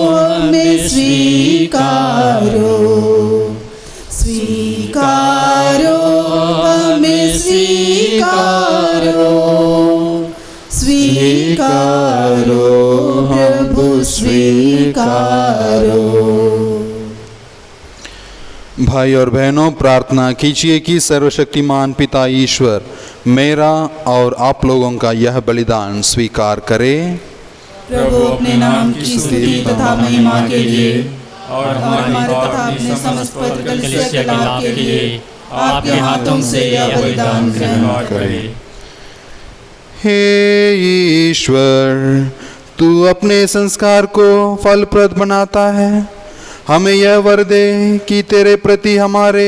हमें स्वीकारो, स्वीकारो हमें स्वीकारो, स्वीकारो प्रभु स्वीकारो। भाई और बहनों, प्रार्थना कीजिए कि सर्वशक्तिमान पिता ईश्वर मेरा और आप लोगों का यह बलिदान स्वीकार करे। प्रभु अपने नाम की स्तुति तथा महिमा के लिए और हमारे तथा अपने समस्त पवित्र कलीसिया के लाभ के लिए आपके हाथों से यह बलिदान ग्रहण करे। हे ईश्वर, तू अपने संस्कार को फलप्रद बनाता है। हमें यह वर दे कि तेरे प्रति हमारे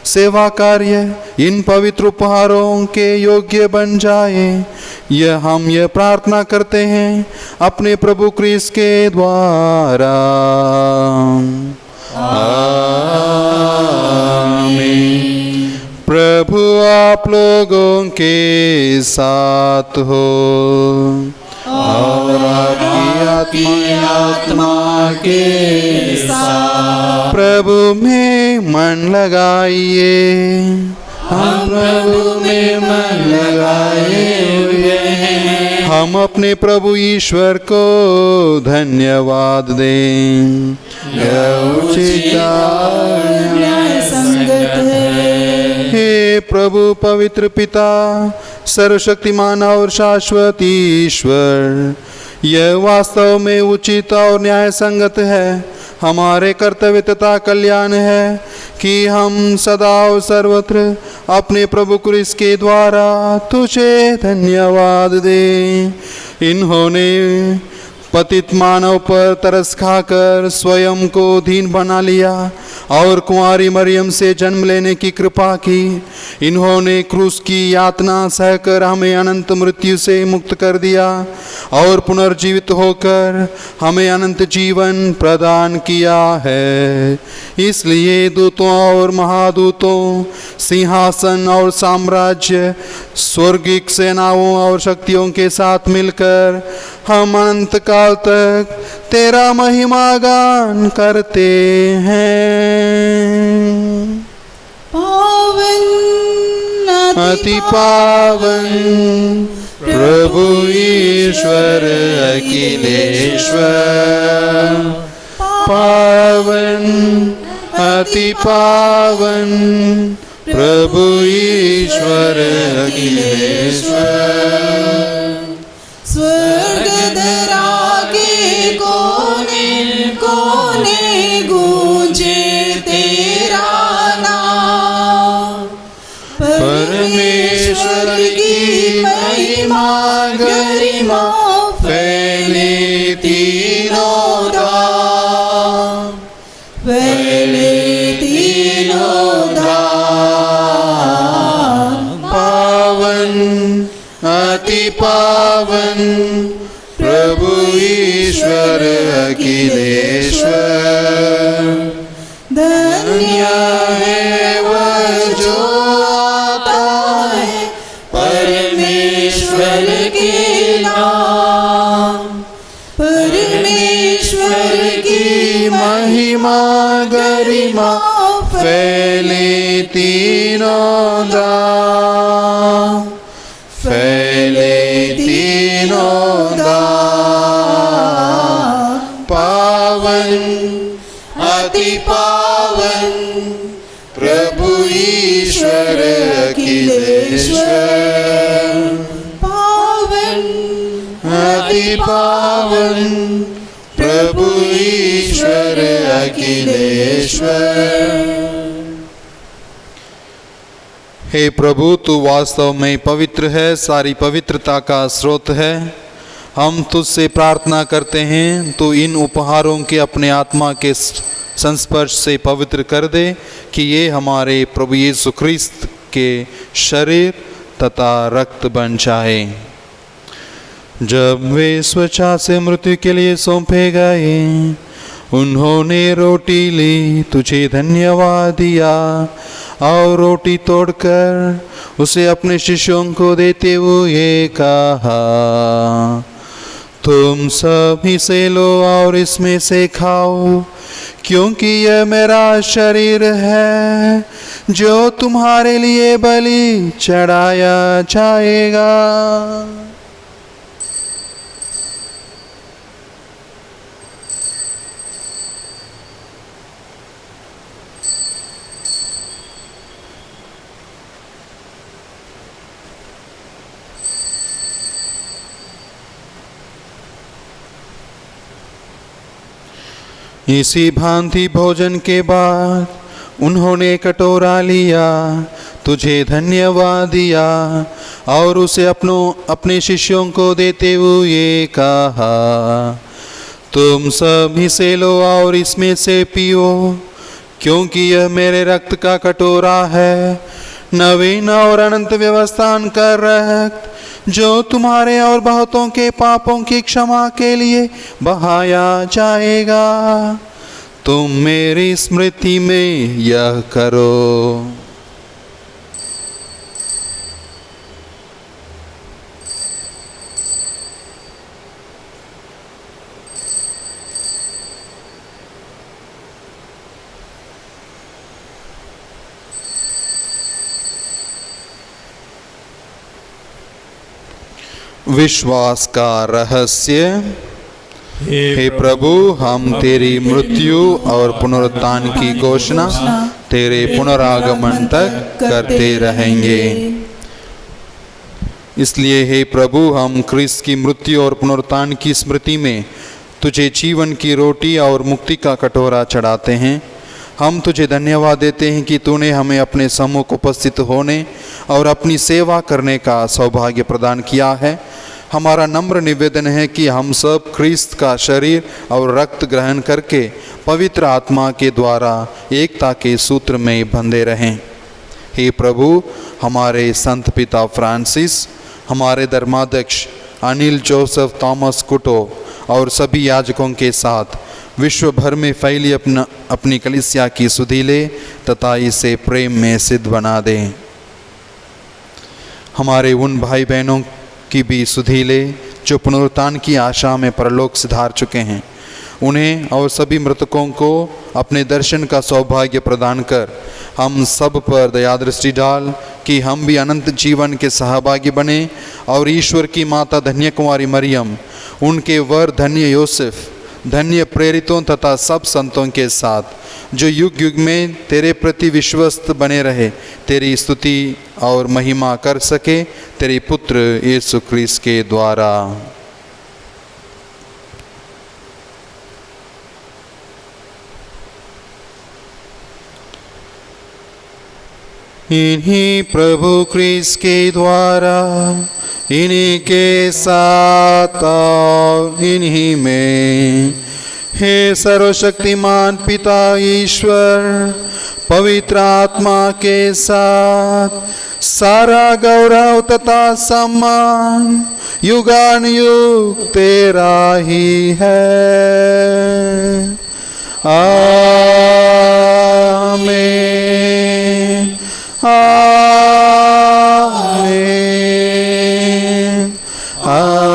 सेवा कार्य इन पवित्र उपहारों के योग्य बन जाए। हम यह प्रार्थना करते हैं अपने प्रभु क्रिस्त के द्वारा। आमीन। प्रभु आप लोगों के साथ हो और आपकी आत्मा के साथ। प्रभु में मन लगाइए, हम प्रभु में मन लगाए हुए हैं। हम अपने प्रभु ईश्वर को धन्यवाद दें। यह उचित और न्याय संगत है। हे प्रभु पवित्र पिता, सर्वशक्तिमान और शाश्वत ईश्वर, यह वास्तव में उचित और न्याय संगत है, हमारे कर्तव्य तथा कल्याण है कि हम सदा और सर्वत्र अपने प्रभु क्रिस्त के द्वारा तुझे धन्यवाद दें। इन्होंने पतित मानव पर तरस खाकर स्वयं को दीन बना लिया और कुंवारी मरियम से जन्म लेने की कृपा की। इन्होंने क्रूस की यातना सहकर हमें अनंत मृत्यु से मुक्त कर दिया और पुनर्जीवित होकर हमें अनंत जीवन प्रदान किया है। इसलिए दूतों और महादूतों, सिंहासन और साम्राज्य, स्वर्गिक सेनाओं और शक्तियों के साथ मिलकर हम अनंत काल तक तेरा महिमा गान करते हैं। पावन अति पावन प्रभु ईश्वर अखिलेश्वर, पावन अति पावन प्रभु ईश्वर अखिलेश्वर। स्वर्ग धरा के कोने कोने गूंजे तेरा नाम। परमेश्वर की महिमा गरिमा फैले तीनों धाम, फैले तीनों धाम। पावन अति पावन प्रभु ईश्वर अखिलेश्वर, धन्य है वह जो आता है परमेश्वर के नाम। परमेश्वर की महिमा गरिमा फैले तीनों धाम, फैले तीनों धाम। पावन अति पावन प्रभु ईश्वर अखिलेश्वर, पावन अति पावन प्रभु ईश्वर अखिलेश्वर। हे प्रभु, तू वास्तव में पवित्र है, सारी पवित्रता का स्रोत है। हम तुझसे प्रार्थना करते हैं, तू इन उपहारों के अपने आत्मा के संस्पर्श से पवित्र कर दे कि ये हमारे प्रभु यीशु ख्रिस्त के शरीर तथा रक्त बन जाए। जब वे स्वेच्छा से मृत्यु के लिए सौंपे गए उन्होंने रोटी ली, तुझे धन्यवाद दिया और रोटी तोड़कर उसे अपने शिष्यों को देते हुए कहा, तुम सब इसे लो और इसमें से खाओ, क्योंकि यह मेरा शरीर है जो तुम्हारे लिए बलि चढ़ाया जाएगा। इसी भांति भोजन के बाद उन्होंने कटोरा लिया, तुझे धन्यवाद दिया और उसे अपने शिष्यों को देते हुए कहा, तुम सब इसे लो और इसमें से पियो, क्योंकि यह मेरे रक्त का कटोरा है, नवीन और अनंत व्यवस्थान का रक्त, जो तुम्हारे और बहुतों के पापों की क्षमा के लिए बहाया जाएगा। तुम मेरी स्मृति में यह करो। विश्वास का रहस्य। हे प्रभु, हम तेरी मृत्यु और पुनरुत्थान की घोषणा तेरे पुनरागमन तक करते रहेंगे। इसलिए हे प्रभु, हम क्रिस्त की मृत्यु और पुनरुत्थान की स्मृति में तुझे जीवन की रोटी और मुक्ति का कटोरा चढ़ाते हैं। हम तुझे धन्यवाद देते हैं कि तूने हमें अपने सम्मुख उपस्थित होने और अपनी सेवा करने का सौभाग्य प्रदान किया है। हमारा नम्र निवेदन है कि हम सब क्रिस्त का शरीर और रक्त ग्रहण करके पवित्र आत्मा के द्वारा एकता के सूत्र में बंधे रहें। हे प्रभु, हमारे संत पिता फ्रांसिस, हमारे धर्माध्यक्ष अनिल जोसेफ थॉमस कुटो और सभी याजकों के साथ विश्व भर में फैली अपनी कलीसिया की सुधीले तथा इसे प्रेम में सिद्ध बना दें। हमारे उन भाई बहनों की भी सुधीले जो पुनरुत्थान की आशा में परलोक सिधार चुके हैं, उन्हें और सभी मृतकों को अपने दर्शन का सौभाग्य प्रदान कर हम सब पर दया दृष्टि डाल कि हम भी अनंत जीवन के सहभागी बने और ईश्वर की माता धन्य कुमारी मरियम, उनके वर धन्य योसेफ, धन्य प्रेरितों तथा सब संतों के साथ जो युग युग में तेरे प्रति विश्वस्त बने रहे, तेरी स्तुति और महिमा कर सके, तेरे पुत्र यीशु क्रिस्त के द्वारा। इन्हीं प्रभु क्रिस्त के द्वारा, इन्हीं के साथ और इन्हीं में, हे सर्वशक्तिमान पिता ईश्वर, पवित्र आत्मा के साथ सारा गौरव तथा सम्मान युगानुयुग तेरा ही है। आमीन। आमीन। आमीन।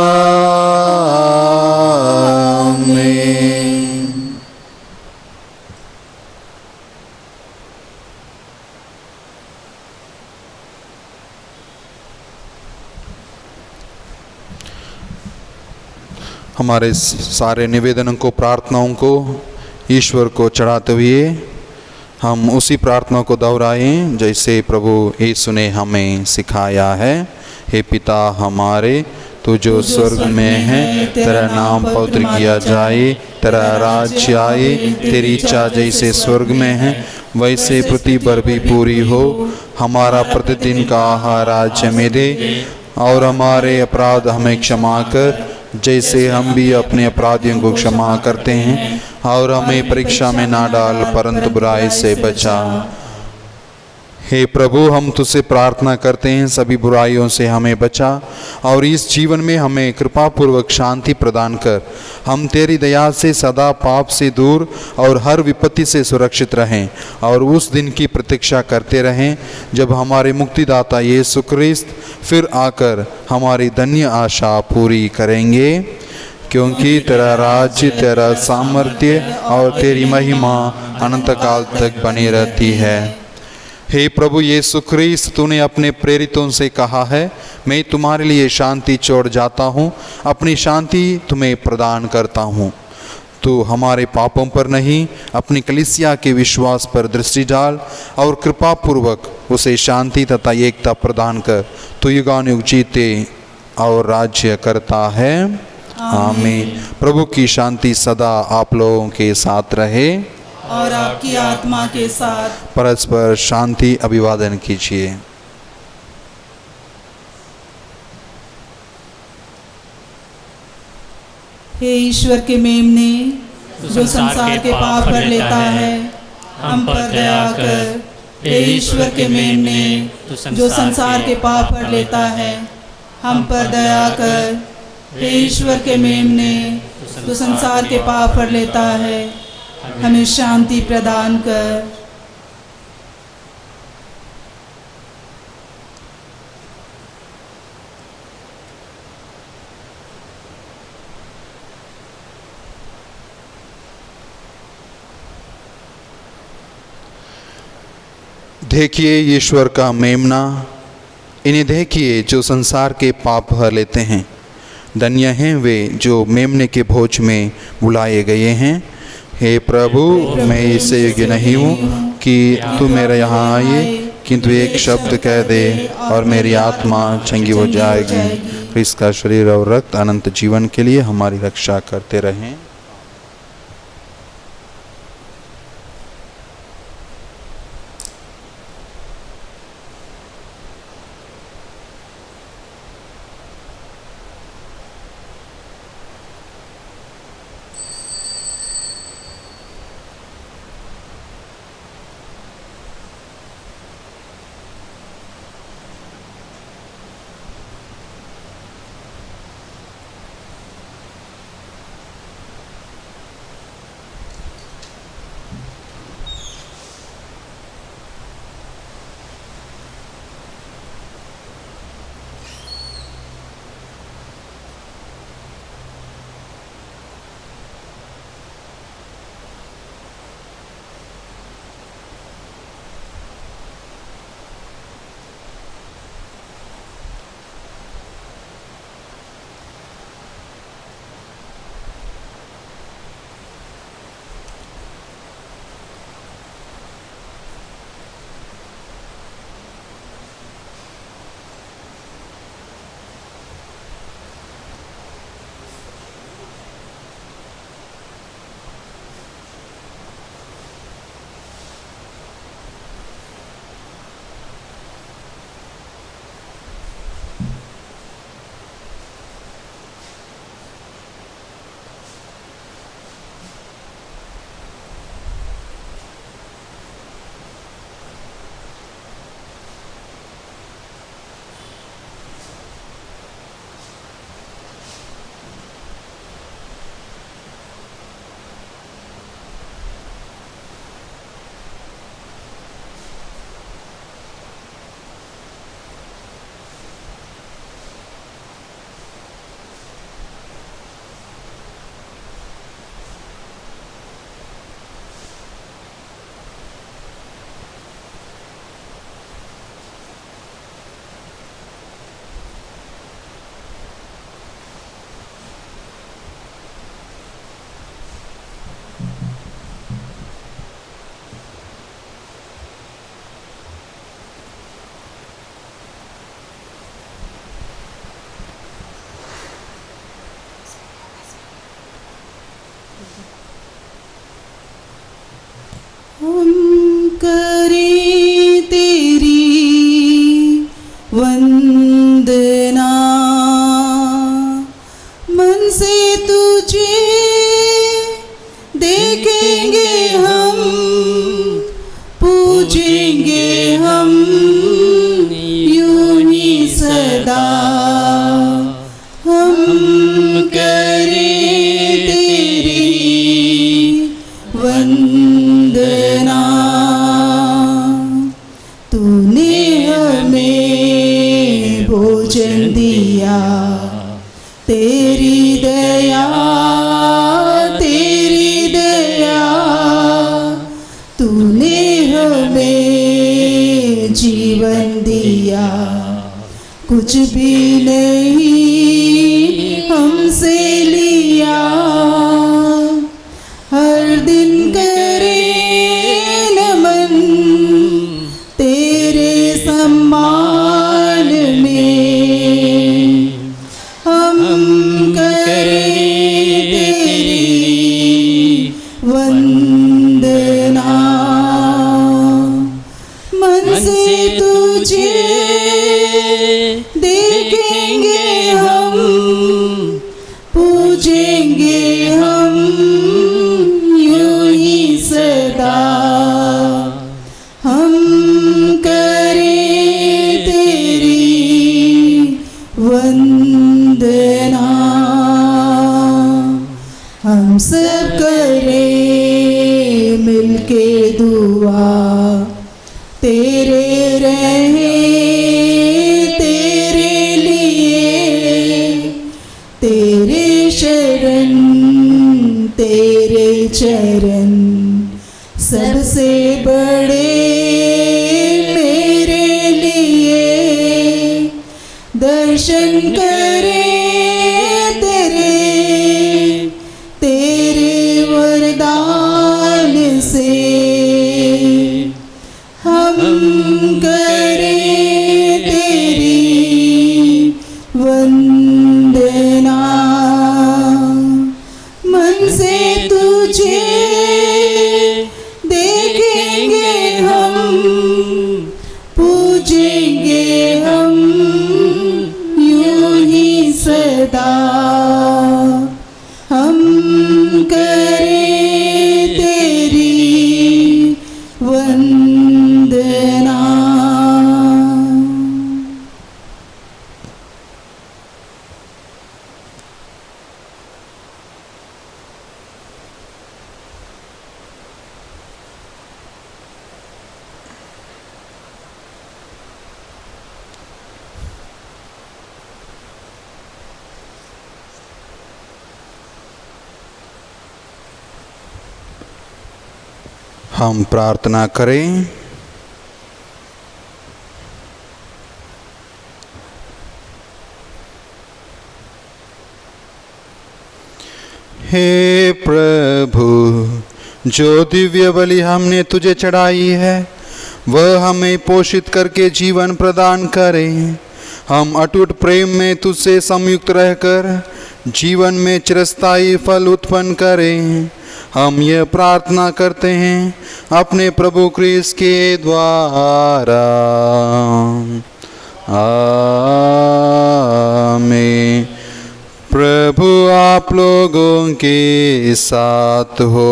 हमारे सारे निवेदनों को, प्रार्थनाओं को ईश्वर को चढ़ाते हुए हम उसी प्रार्थना को दोहराएं जैसे प्रभु यीशु ने हमें सिखाया है। हे पिता हमारे, तू जो स्वर्ग में है, तेरा नाम पवित्र किया जाए, तेरा राज्य आए, तेरी इच्छा जैसे स्वर्ग में है वैसे पृथ्वी पर भी पूरी हो। हमारा प्रतिदिन का आहार आज हमें दे और हमारे अपराध हमें क्षमा कर जैसे हम भी अपने अपराधियों को क्षमा करते हैं, और हमें परीक्षा में ना डाल परंतु बुराई से बचा। हे प्रभु, हम तुझसे प्रार्थना करते हैं सभी बुराइयों से हमें बचा और इस जीवन में हमें कृपापूर्वक शांति प्रदान कर। हम तेरी दया से सदा पाप से दूर और हर विपत्ति से सुरक्षित रहें और उस दिन की प्रतीक्षा करते रहें जब हमारे मुक्तिदाता यीशु ख्रिस्त फिर आकर हमारी धन्य आशा पूरी करेंगे। क्योंकि तेरा राज्य, तेरा सामर्थ्य और तेरी महिमा अनंत काल तक बनी रहती है। हे प्रभु यीशु ख्रिस्त, तूने अपने प्रेरितों से कहा है, मैं तुम्हारे लिए शांति छोड़ जाता हूँ, अपनी शांति तुम्हें प्रदान करता हूँ। तू हमारे पापों पर नहीं, अपनी कलीसिया के विश्वास पर दृष्टि डाल और कृपापूर्वक उसे शांति तथा एकता प्रदान कर। तू युगानुयुग जीते और राज्य करता है। आमीन। प्रभु की शांति सदा आप लोगों के साथ रहे और आपकी आत्मा के साथ। परस्पर शांति अभिवादन कीजिए। हे ईश्वर के मेमने, जो संसार के पाप भर लेता है, हम पर दया कर। हे ईश्वर के मेमने, जो संसार के पाप भर लेता है, हम पर दया कर। हे ईश्वर के मेमने, जो संसार के पाप भर लेता है, हमें शांति प्रदान कर। देखिए ईश्वर का मेमना, इन्हें देखिए जो संसार के पाप भर लेते हैं। धन्य हैं वे जो मेमने के भोज में बुलाए गए हैं। हे प्रभु, मैं इससे योग्य नहीं हूँ कि तू मेरे यहाँ आए, किंतु एक शब्द कह दे और मेरी आत्मा चंगी हो जाएगी। इसका शरीर और रक्त अनंत जीवन के लिए हमारी रक्षा करते रहें। हम करें तेरी वंदना, मन से तुझे देखेंगे हम, पूजेंगे हम कुछ भी नहीं हमसे लिया, हर दिन करे नमन तेरे सम्मान में, हम करें तेरी वंदना। मन से तुझे देखेंगे हम, पूजेंगे हम यूं ही सदा, हम करें तेरी वंदना। हम सब करें मिलके दुआ, तेरे रहे तेरे लिए, तेरे शरण तेरे चरण सबसे बड़े मेरे लिए। दर्शन करें तेरे तेरे वरदान से, हम करें तेरी वंदना। मन से तुझे देखेंगे हम, पूजेंगे हम यूं ही सदा, हम करें तेरी वंदना। हम प्रार्थना करें। हे प्रभु, जो दिव्य बलि हमने तुझे चढ़ाई है वह हमें पोषित करके जीवन प्रदान करे। हम अटूट प्रेम में तुझसे संयुक्त रहकर जीवन में चिरस्थायी फल उत्पन्न करें। हम यह प्रार्थना करते हैं अपने प्रभु क्रिस्त के द्वारा। आमीन। प्रभु आप लोगों के साथ हो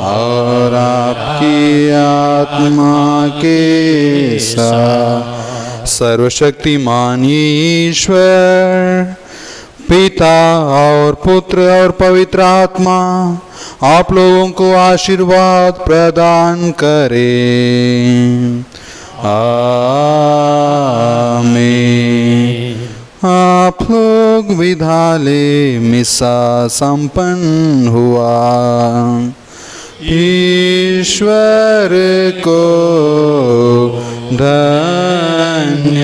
और आपकी आत्मा के साथ। सर्वशक्तिमान ईश्वर पिता और पुत्र और पवित्र आत्मा आप लोगों को आशीर्वाद प्रदान करे। आमीन। आप लोग विधालय मिसा संपन्न हुआ। ईश्वर को धन्यवाद।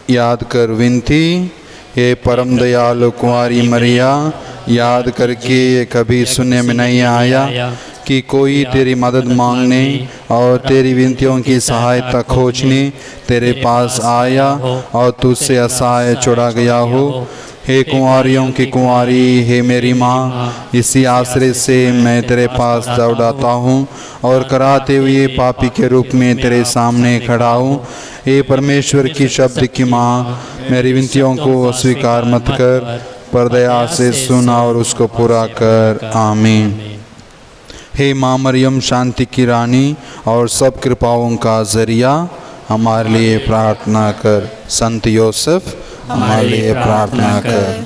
याद कर विनती, हे परम दयालु कुंवारी मरिया, याद करके ये कभी सुनने में नहीं आया कि कोई तेरी मदद मांगने और तेरी विनतियों की सहायता खोजने तेरे पास आया और तुझसे असहाय छोड़ा गया हो। हे कुंवारियों की कुंवारी, हे मेरी माँ, इसी आश्रय से मैं तेरे पास दौड़ाता हूँ और कराते हुए पापी के रूप में तेरे सामने खड़ा हूँ। हे परमेश्वर की शब्द की माँ, मेरी विनतियों को अस्वीकार मत कर, पर दया से सुना और उसको पूरा कर। आमीन। हे माँ मरियम, शांति की रानी और सब कृपाओं का जरिया, हमारे लिए प्रार्थना कर। संत योसेफ, हमारे लिए प्रार्थना कर।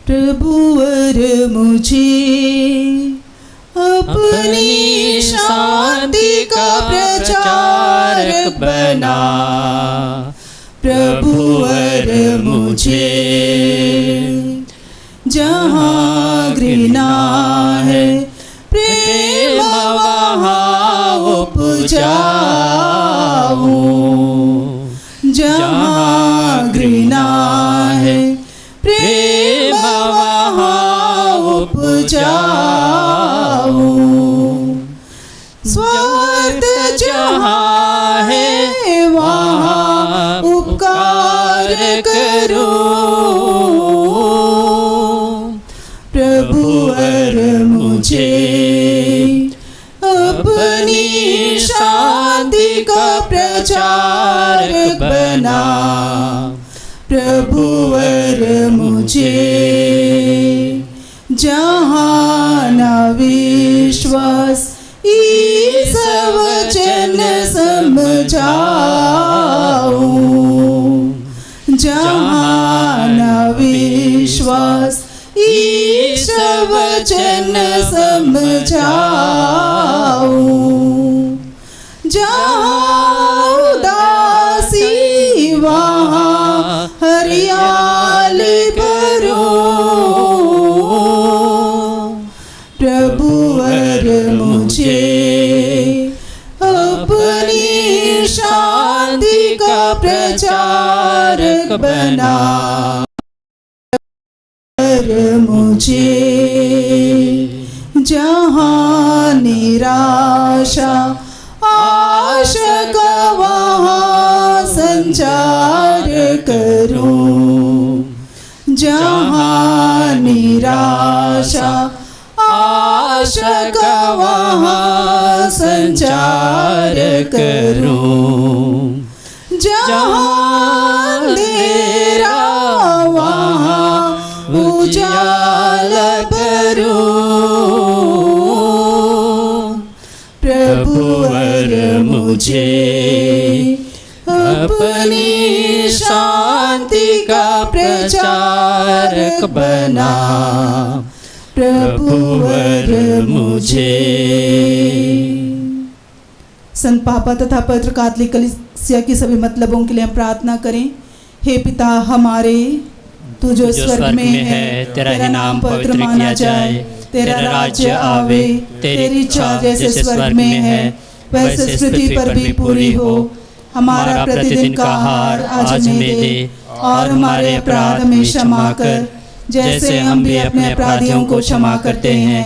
प्रभुवर मुझे अपनी शांति का प्रचारक बना। प्रभुवर मुझे जहाँ घृणा है जाऊं, जहाँ घृणा है प्रेम वहाँ उपजाऊं, स्वार्थ जहाँ है वहाँ उपकार करूं, प्रभु वर मुझे अपनी शांति का प्रचारक बना, प्रभु वर मुझे जहाँ न विश्वास इस वचन समझाऊं, जहाँ न विश्वास इस वचन समझाऊं, जहाँ उदासी वहाँ हरियाली भरूं, प्रभु वर मुझे अपनी शांति का प्रचारक बना, मुझे जहाँ निराशा आशा का वहाँ संचार करूं, जहाँ निराशा आशा का वहाँ संचार करूं, जहाँ अंधेरा वहाँ उजाला भरूं, प्रभु वर मुझे अपनी शांति का प्रचारक बना, प्रभु वर मुझे। संत पापा तथा पवित्र कैथोलिक कलीसिया की सभी मतलबों के लिए हम प्रार्थना करें। हे पिता हमारे, तू जो स्वर्ग में है, तेरा ही नाम पवित्र माना जाए, तेरा राज्य आवे, तेरी इच्छा जैसे स्वर्ग में है वैसे पृथ्वी पर भी पूरी हो। हमारा प्रतिदिन का आहार आज हमें दे, और हमारे अपराध हमें क्षमा कर जैसे हम भी अपने अपराधियों को क्षमा करते हैं,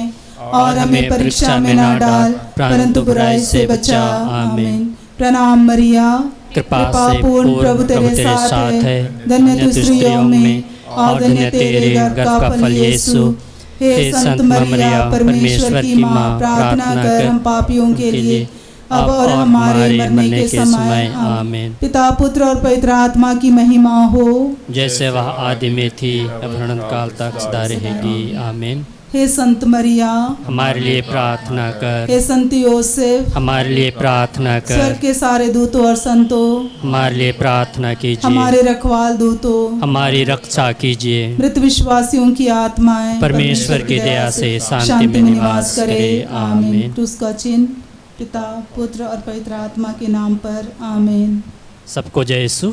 और हमें परीक्षा में न डाल परंतु बुराई से बचा। आमीन। प्रणाम मरिया, कृपा पूर्ण प्रभु तेरे साथ है, धन्य तू स्त्रियों में और धन्य तेरे गर्भ का फल यीशु। हे संत मरिया परमेश्वर की माँ, प्रार्थना कर हम पापियों के लिए अब और हमारे मरने के समय। आमीन। पिता पुत्र और पवित्र आत्मा की महिमा हो, जैसे वह आदि में थी अब अनंत काल तक सदा रहेगी। आमीन। हे संत मरिया हमारे लिए प्रार्थना कर, हे संत योसेफ हमारे लिए प्रार्थना कर, स्वर्ग के सारे दूतों और संतों हमारे लिए प्रार्थना कीजिए, हमारे रखवाल दूतों हमारी रक्षा कीजिए। मृत विश्वासियों की आत्माएं परमेश्वर की दया से शांति में निवास करे। आमीन। उसका चिन्ह पिता पुत्र और पवित्र आत्मा के नाम पर। आमीन। सबको जय यीशु।